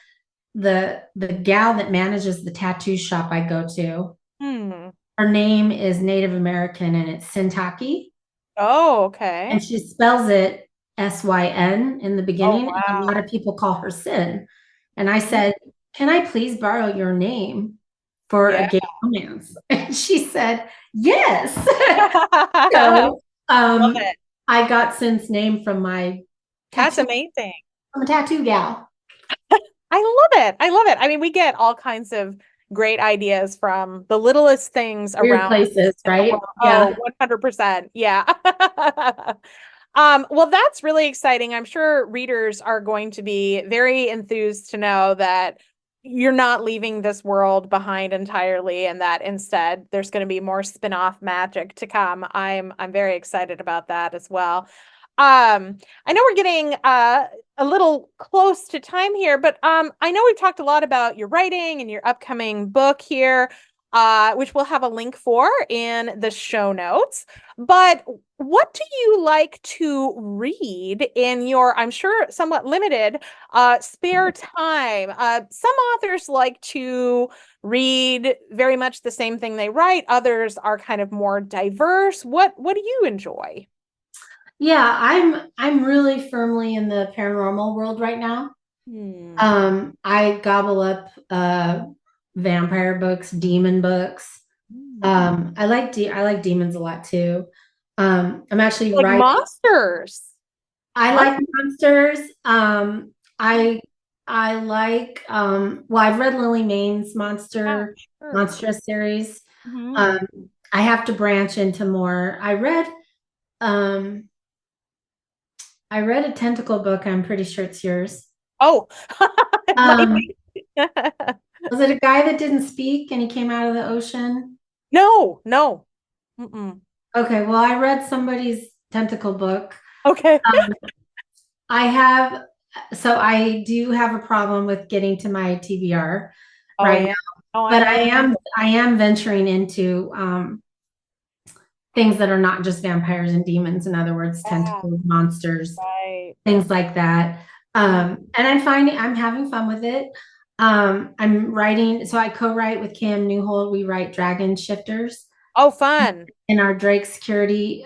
the gal that manages the tattoo shop I go to, Hmm. her name is Native American, and it's Sintaki. Oh, okay. And she spells it Syn in the Oh, beginning, and a lot wow. of people call her Sin. And I Mhm. said, "Can I please borrow your name for a Yeah. gay romance?" And she said, "Yes." Love So it. I got Sin's name from my That's tattoo amazing. from a tattoo gal. I love it. I love it. I mean, we get all kinds of great ideas from the littlest things Weird around places, in the right? world. Yeah. Oh, 100%. Yeah. Well, that's really exciting. I'm sure readers are going to be very enthused to know that you're not leaving this world behind entirely and that instead there's going to be more spin-off magic to come. I'm very excited about that as well. I know we're getting a little close to time here, but I know we've talked a lot about your writing and your upcoming book here, which we'll have a link for in the show notes. But what do you like to read in your, I'm sure, somewhat limited spare time? Some authors like to read very much the same thing they write. Others are kind of more diverse. What do you enjoy? Yeah, I'm really firmly in the paranormal world right now. Hmm. I gobble up vampire books, demon books. Hmm. I like demons a lot too. I'm actually Like writing. monsters. I Mon like monsters. I like well, I've read Lily Mayne's yeah, sure. monstrous series. Hmm. Um, I have to branch into more. Um I read a tentacle book. I'm pretty sure it's yours. Oh, it might Um, be. was it a guy that didn't speak and he came out of the ocean? No, no. Mm-mm. Okay, well, I read somebody's tentacle book. Okay. Um, I have, so I do have a problem with getting to my TBR Oh right now, yeah. Oh, I but know. I am venturing into things that are not just vampires and demons. In other words, Yeah, tentacles, monsters, right. things like that. Mhm. And I'm having fun with it. I'm writing, so I co-write with Cam Newhold. We write Dragon Shifters Oh, fun. in our Drake Security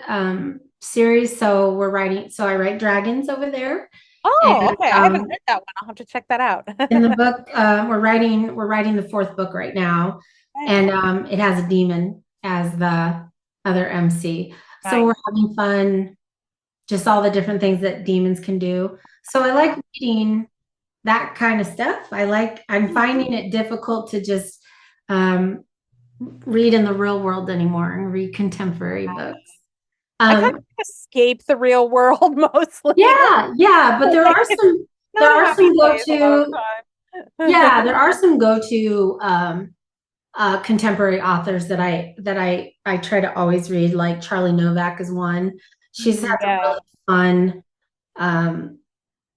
series. So I write dragons over there. Oh, And okay. I haven't read that one. I'll have to check that out. in the book, we're writing the fourth book right now, Okay. and it has a demon as the other MC. So Nice. we're having fun, just all the different things that demons can do. So I like reading that kind of stuff. I'm finding it difficult to just um, read in the real world anymore and read contemporary books. I kind of Um, escape the real world mostly. yeah, yeah, but there Like, are it's some there not a are happy some place a lot of go-to the yeah, there are some go-to contemporary authors that I try to always read, like Charlie Novak is one. She's has time. a Yeah. really fun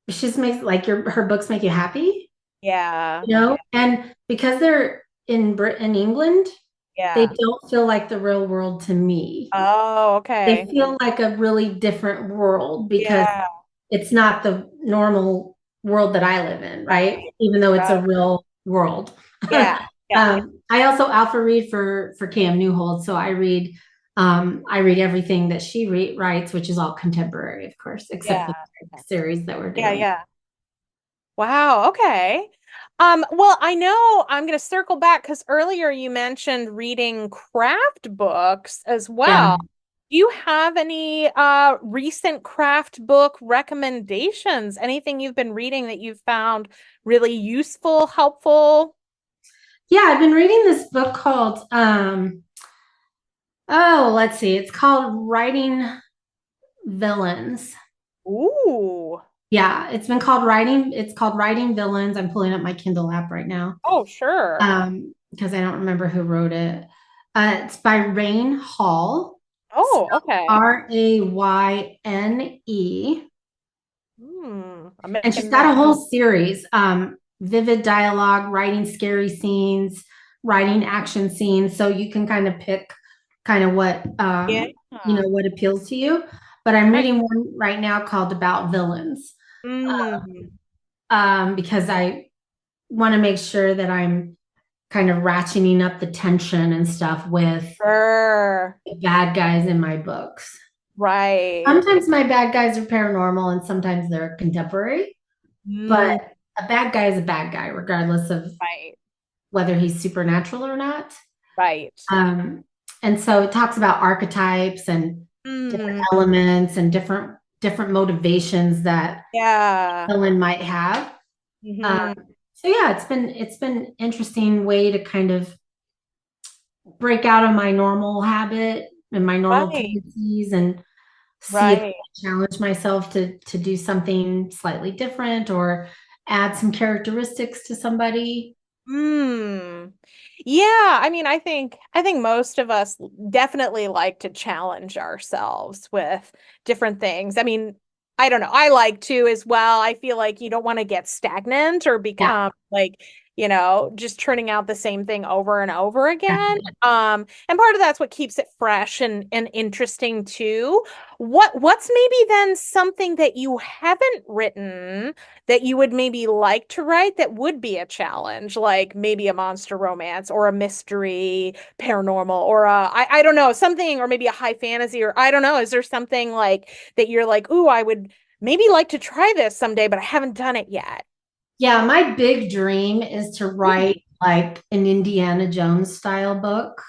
she's makes like her books make you happy, Yeah. Yeah. and because they're in England, they Yeah. don't feel like the real world to me. Oh, They okay. feel like a really different world because Yeah. it's not the normal world that I live in, right? Right. Even though it's a Right. real world. Yeah. Yeah. I also alpha read for Cam Newhold, so I read everything that writes, which is all contemporary, of course, except Yeah. the series that we're Yeah. doing. Yeah. Wow, okay. Well, I know I'm going to circle back because earlier you mentioned reading craft books as Yeah. well. Do you have any recent craft book recommendations? Anything you've been reading that you've found really useful, helpful? Yeah, I've been reading this book called let's see, it's called Writing Villains. Ooh. Yeah, it's called Writing Villains. I'm pulling up my Kindle app right now. Oh, sure. Because I don't remember who wrote it. It's by Rain Hall, Oh, okay. Rayne, I'm and she's making got note. a whole series, vivid dialogue, writing scary scenes, writing action scenes. So you can kind of pick kind of what Yeah. what appeals to you. But I'm Right. reading one right now called About Villains, Mm, because I want to make sure that I'm kind of ratcheting up the tension and stuff with sure. the bad guys in my books. Right. Sometimes my bad guys are paranormal and sometimes they're contemporary, Mm, but a bad guy is a bad guy, regardless of right. whether he's supernatural or not. Right. Um, and so it talks about archetypes and different Mm, elements and different motivations that yeah. villain might have. Um, Hmm. so yeah, it's been interesting way to kind of break out of my normal habit and my normal Right. tendencies and see if I Right. can challenge myself to do something slightly different or add some characteristics to somebody. Hmm. Yeah, I mean, I think most of us definitely like to challenge ourselves with different things. I mean, I don't know. I like to as well. I feel like you don't want to get stagnant or Yeah, become like, just turning out the same thing over and over again. exactly. And part of that's what keeps it fresh and interesting too. What's maybe then something that you haven't written that you would maybe like to write that would be a challenge, like maybe a monster romance or a mystery, paranormal, or I don't know, something, or maybe a high fantasy, or I don't know. Is there something like that you're like, ooh, I would maybe like to try this someday, but I haven't done it yet? Yeah, my big dream is to write like an Indiana Jones style book.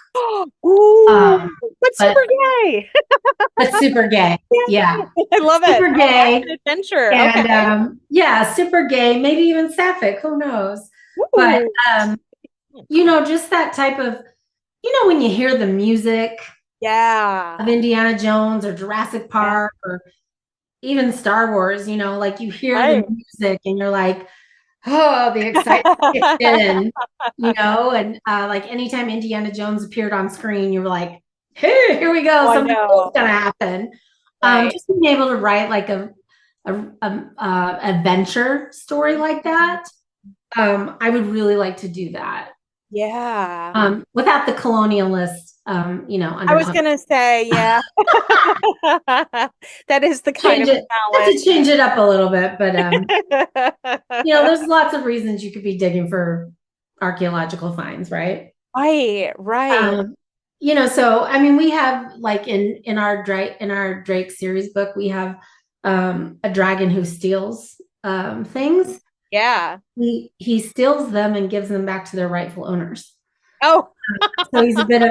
Ooh, Um, but but super gay. but super gay. Yeah. I love it. Super Oh, gay. action adventure. And Okay. yeah, super gay, maybe even sapphic, who knows? But Ooh. um, just that type of, when you hear the music Yeah. of Indiana Jones or Jurassic Yeah. Park or even Star Wars, like you hear the Right. music and you're like, oh, the excitement kicks in, and like anytime Indiana Jones appeared on screen, you were like, hey, here we go, Oh, I something cool's know. gonna happen. Right. Just being able to write like a adventure story like that, I would really like to do that. Yeah. Without the colonialist I under was 100. gonna say, yeah. That is the kind Change of it, have to change it up a little bit, but talent. there's lots of reasons you could be digging for archaeological finds, right? Right, right. Um, so I mean, we have like in our Drake series book, we have a dragon who steals things. Yeah. He steals them and gives them back to their rightful owners. Oh, So he's a bit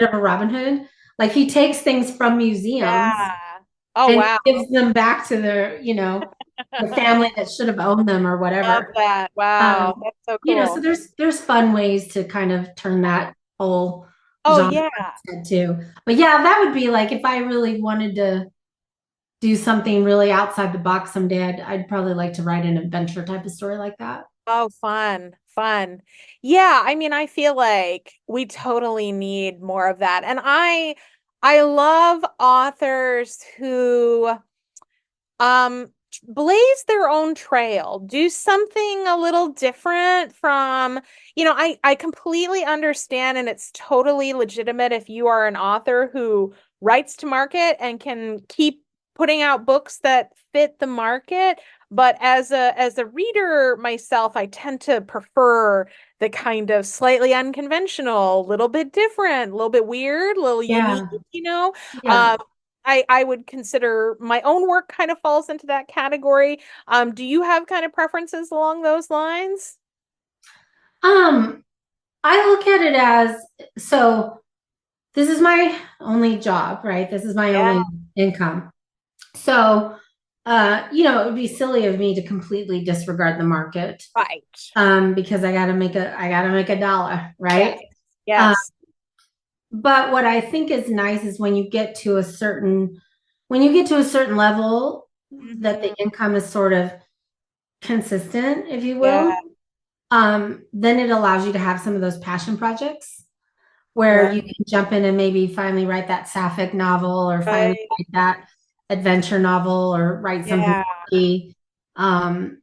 of a Robin Hood. Like he takes things from museums yeah. Oh, and wow. gives them back to the family that should have owned them or Love whatever. that. Wow. Um, That's so so cool. there's fun ways to kind of turn that whole Oh, genre yeah. head too. But yeah, that would be like if I really wanted to do something really outside the box someday, I'd probably like to write an adventure type of story like that. Oh, fun, fun. Yeah, I mean, I feel like we totally need more of that. And I love authors who blaze their own trail, do something a little different from, I completely understand and it's totally legitimate if you are an author who writes to market and can keep putting out books that fit the market. But as a reader myself, I tend to prefer the kind of slightly unconventional, little bit different, a little bit weird, a little unique, Yeah, you know. yeah. Um, I would consider my own work kind of falls into that category. Do you have kind of preferences along those lines? Um, I look at it as so this is my only job, right? This is my Yeah, only income. So, it would be silly of me to completely disregard the market, right. because I gotta make a dollar, Yes, right? Uh, yes. but what I think is nice is when you get to a certain level, that the Hmm. income is sort of consistent, if you Yeah, will. Then it allows you to have some of those passion projects where right, you can jump in and maybe finally write that sapphic novel or finally right. write that adventure novel or write something Yeah, quirky. Um,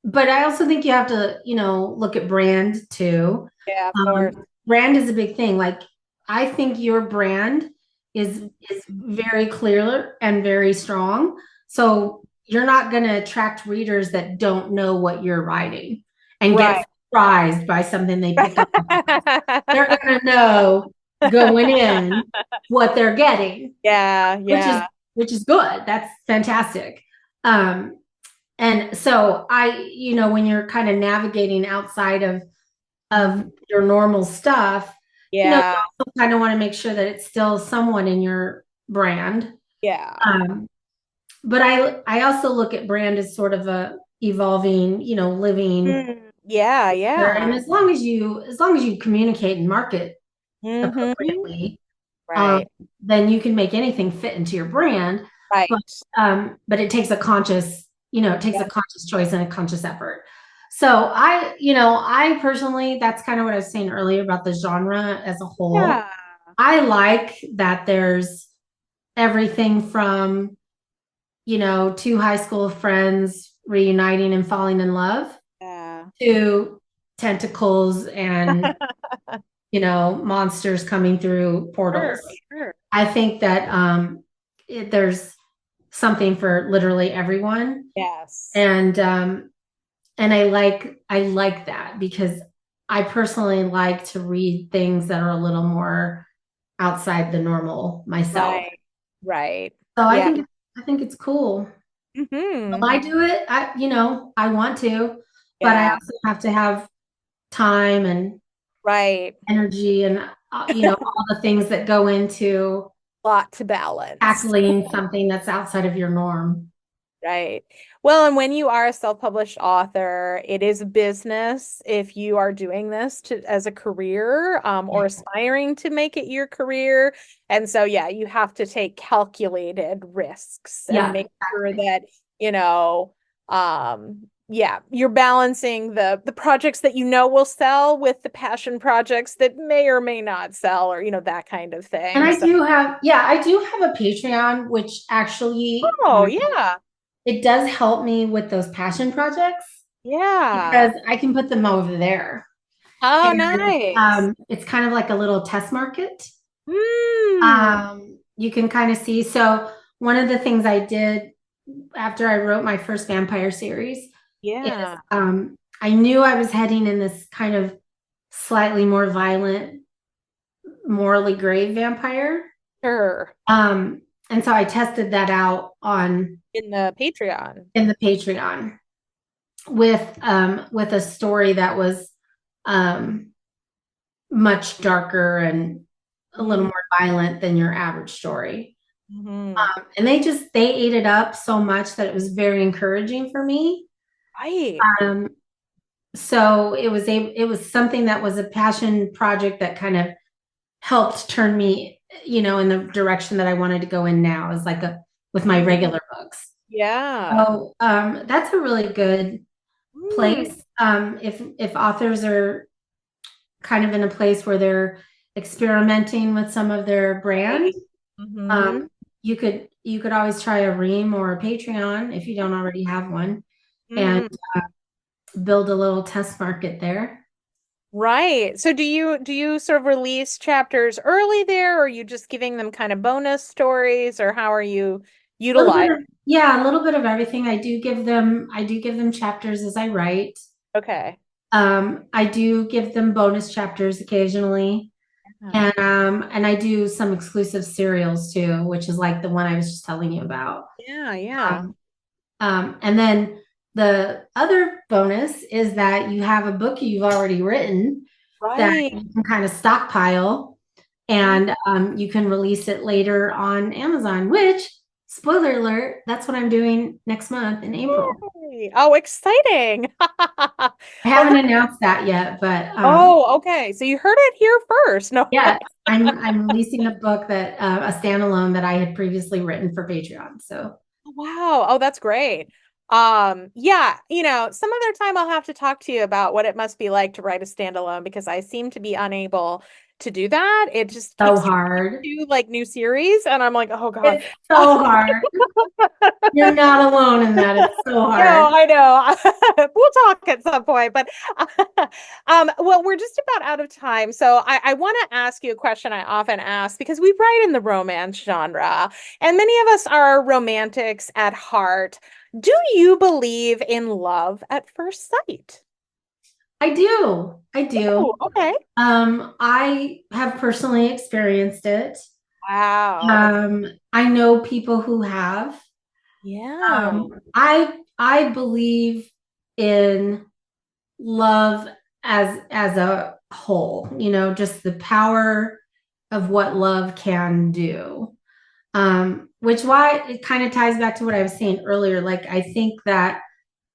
but I also think you have to, look at brand too. yeah, of course. Brand is a big thing. Like I think your brand is Mhm. is very clear and very strong. So you're not going to attract readers that don't know what you're writing and Right. get surprised by something they pick up. They're going to know going in what they're getting, Yeah, which is yeah. which is good. That's fantastic. Um, and so when you're kind of navigating outside of Mhm. your normal stuff, you Yeah, also kind of want to make sure that it's still someone in your brand. yeah. Um, but I also look at brand as sort of a evolving, living. Yeah, And yeah. as long as you communicate and market Hmm. appropriately, um, Right, then you can make anything fit into your brand. But right. it takes Yeah, a conscious choice and a conscious effort. So I personally, that's kind of what I was saying earlier about the genre as a whole. yeah. I like that there's everything from, two high school friends reuniting and falling in love Yeah. to tentacles and, monsters coming through Sure, portals. sure. I think that there's something for literally everyone. Yes. And I like that because I personally like to read things that are a little more outside the normal myself. Right. Right. So I Yeah. think I think it's cool. Will Hmm. I do it? I want to, but I Yeah. also have to have time and Right. energy and all the things that go into Lot to balance. tackling something that's outside of your norm. Right. Well, and when you are a self-published author, it is a business if you are doing this as a career, or Yeah, aspiring to make it your career. And so, yeah, you have to take calculated risks and yeah, make sure exactly. that, yeah, you're balancing the projects that you know will sell with the passion projects that may or may not sell, or, that kind of And thing. I So, do have, yeah, I do have a Patreon, which actually oh, yeah. it does help me with those passion projects Yeah. because I can put them over there. Oh, And nice. it's kind of like a little test market. Mm. You can kind of see. So one of the things I did after I wrote my first vampire series is Yeah. I knew I was heading in this kind of slightly more violent, morally grave vampire. Sure. And so I tested that out on In the Patreon. in the Patreon with a story that was um much darker and a little more violent than your average story. Mm-hmm. And they ate it up so much that it was very encouraging for me. Right. Um, so it was something that was a passion project that kind of helped turn me, in the direction that I wanted to go in now is like a with my Mhm. regular books. Yeah. So that's a really good Mm. place. If authors are kind of in a place where they're experimenting with some of their brand, Right. Mm-hmm. um, you could always try a Ream or a Patreon if you don't already have one, and Mm-hmm. build a little test market there. Right. So do you sort of release chapters early there, or are you just giving them kind of bonus stories, or how are you A little bit utilizing? of Yeah, a little bit of everything. I do give them chapters as I write. Okay. I do give them bonus chapters occasionally. Yeah. And I do some exclusive serials too, which is like the one I was just telling you about. Yeah, yeah. Um, and then the other bonus is that you have a book you've already written that Right. you can kind of stockpile, Mm. and you can release it later on Amazon, which, spoiler alert, that's what I'm doing next month in April. Yay. Oh, exciting. I Oh, haven't announced that yet, but oh, okay. So you heard it here first. No way. yes, I'm releasing a book that a standalone that I had previously written for Patreon. So Wow. Oh, that's great. Yeah, some other time I'll have to talk to you about what it must be like to write a standalone because I seem to be unable to do that. It just so keeps turning hard. into like new series, and I'm like, oh God. It's so hard. You're not alone in that. It's so No, hard. I know. We'll talk at some point, but well, we're just about out of time. So I want to ask you a question I often ask because we write in the romance genre, and many of us are romantics at heart. Do you believe in love at first sight? I do. I Oh, do. okay. I have personally experienced it. Wow, that's I know people who have. yeah. I believe in love as a whole, just the power of what love can do. Which why it kind of ties back to what I was saying earlier. Like I think that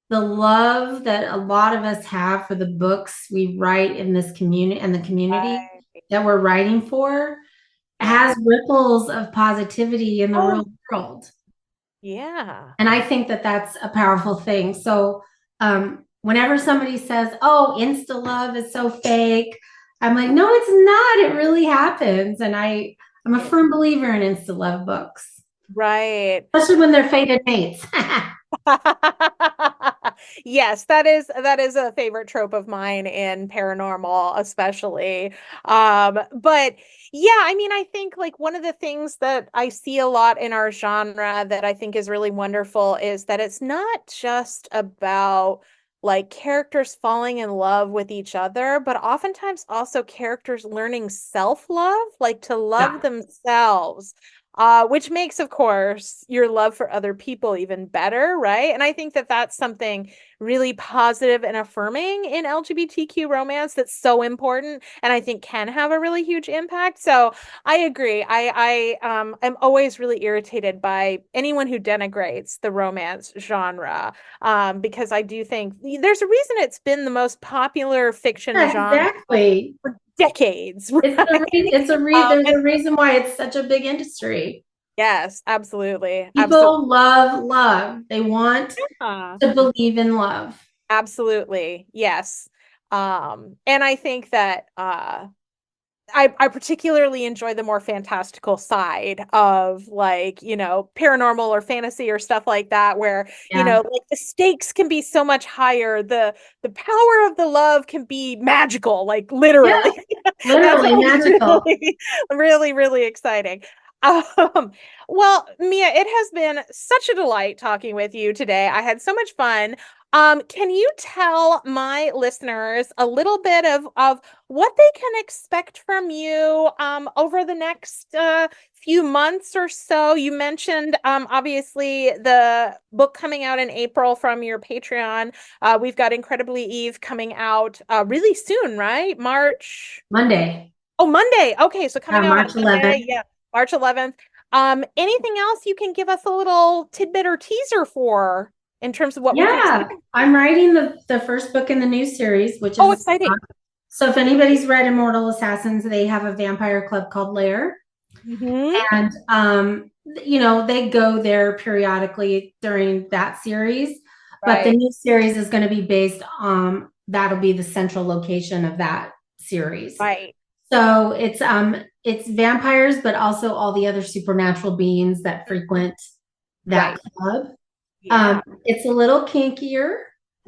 the love that a lot of us have for the books we write in this community and the community Right. that we're writing for Yeah. has ripples of positivity in the Oh, real world. yeah. And I think that that's a powerful thing. So, whenever somebody says, "Oh, insta love is so fake," I'm like, "No, it's not. It really happens." And I'm a firm believer in insta love books, Right. especially when they're fated mates. Yes, that is a favorite trope of mine in paranormal, especially. But yeah, I mean, I think like one of the things that I see a lot in our genre that I think is really wonderful is that it's not just about like characters falling in love with each other, but oftentimes also characters learning self-love, like to love Yeah, themselves, which makes, of course, your love for other people even better, right? And I think that that's something really positive and affirming in LGBTQ romance that's so important, and I think can have a really huge impact. So I agree. I am always really irritated by anyone who denigrates the romance genre, because I do think there's a reason it's been the most popular fiction yeah, genre exactly. for decades, It's the right? re- it's a re- There's And a reason why it's such a big industry. yes, absolutely. Absolutely. People love love. They want Yeah, to believe in love. absolutely. Yes. And I think that I particularly enjoy the more fantastical side of like, paranormal or fantasy or stuff like that, where, Yeah. like the stakes can be so much higher. The power of the love can be magical, like Yeah, literally. That's literally always magical. really, really, really exciting. Um, well, Mia, it has been such a delight talking with you today. I had so much fun. Can you tell my listeners a little bit of what they can expect from you over the next few months or so? You mentioned obviously the book coming out in April from your Patreon. We've got Incredibly Eve coming out really soon, right? March. Monday, Oh, Monday. Okay, so coming out on March Monday. 11th. Yeah, March 11th. Anything else you can give us a little tidbit or teaser for in terms of what we can Yeah, expect? I'm writing the first book in the new series, which Oh, is exciting. so if anybody's read Immortal Assassins, they have a vampire club called Lair. Hmm. And they go there periodically during that series. But the Right, new series is going to be based on that'll be the central location of that series. right, So it's vampires, but also all the other supernatural beings that frequent that right. club. Yeah. It's a little kinkier.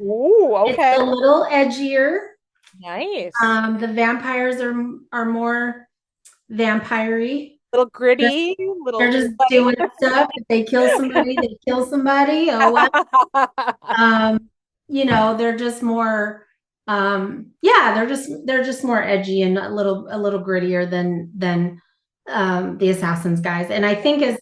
Ooh, It's okay. a little edgier. Nice. The vampires are more vampire-y. Little They're, gritty, they're little just light. doing stuff. If they kill somebody, they kill somebody. Oh well. Um, they're just more yeah, they're just more edgy and a little grittier than the Assassins guys. And I think as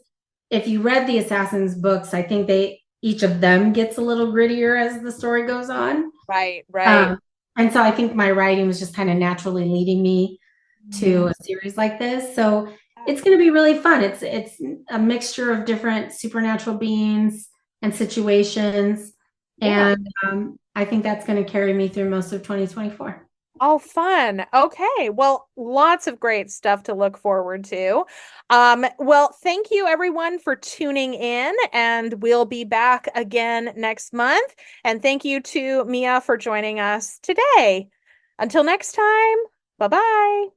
if you read the Assassins books, I think they each of them gets a little grittier as the story goes on. Right, right. Um, and so I think my writing was just kind of naturally leading me to Mhm. a series like this. So it's going to be really fun. It's a mixture of different supernatural beings and situations, Yeah. and I think that's going to carry me through most of 2024. Oh, fun. Okay. Well, lots of great stuff to look forward to. Well, thank you everyone for tuning in, and we'll be back again next month. And thank you to Mia for joining us today. Until next time, bye-bye.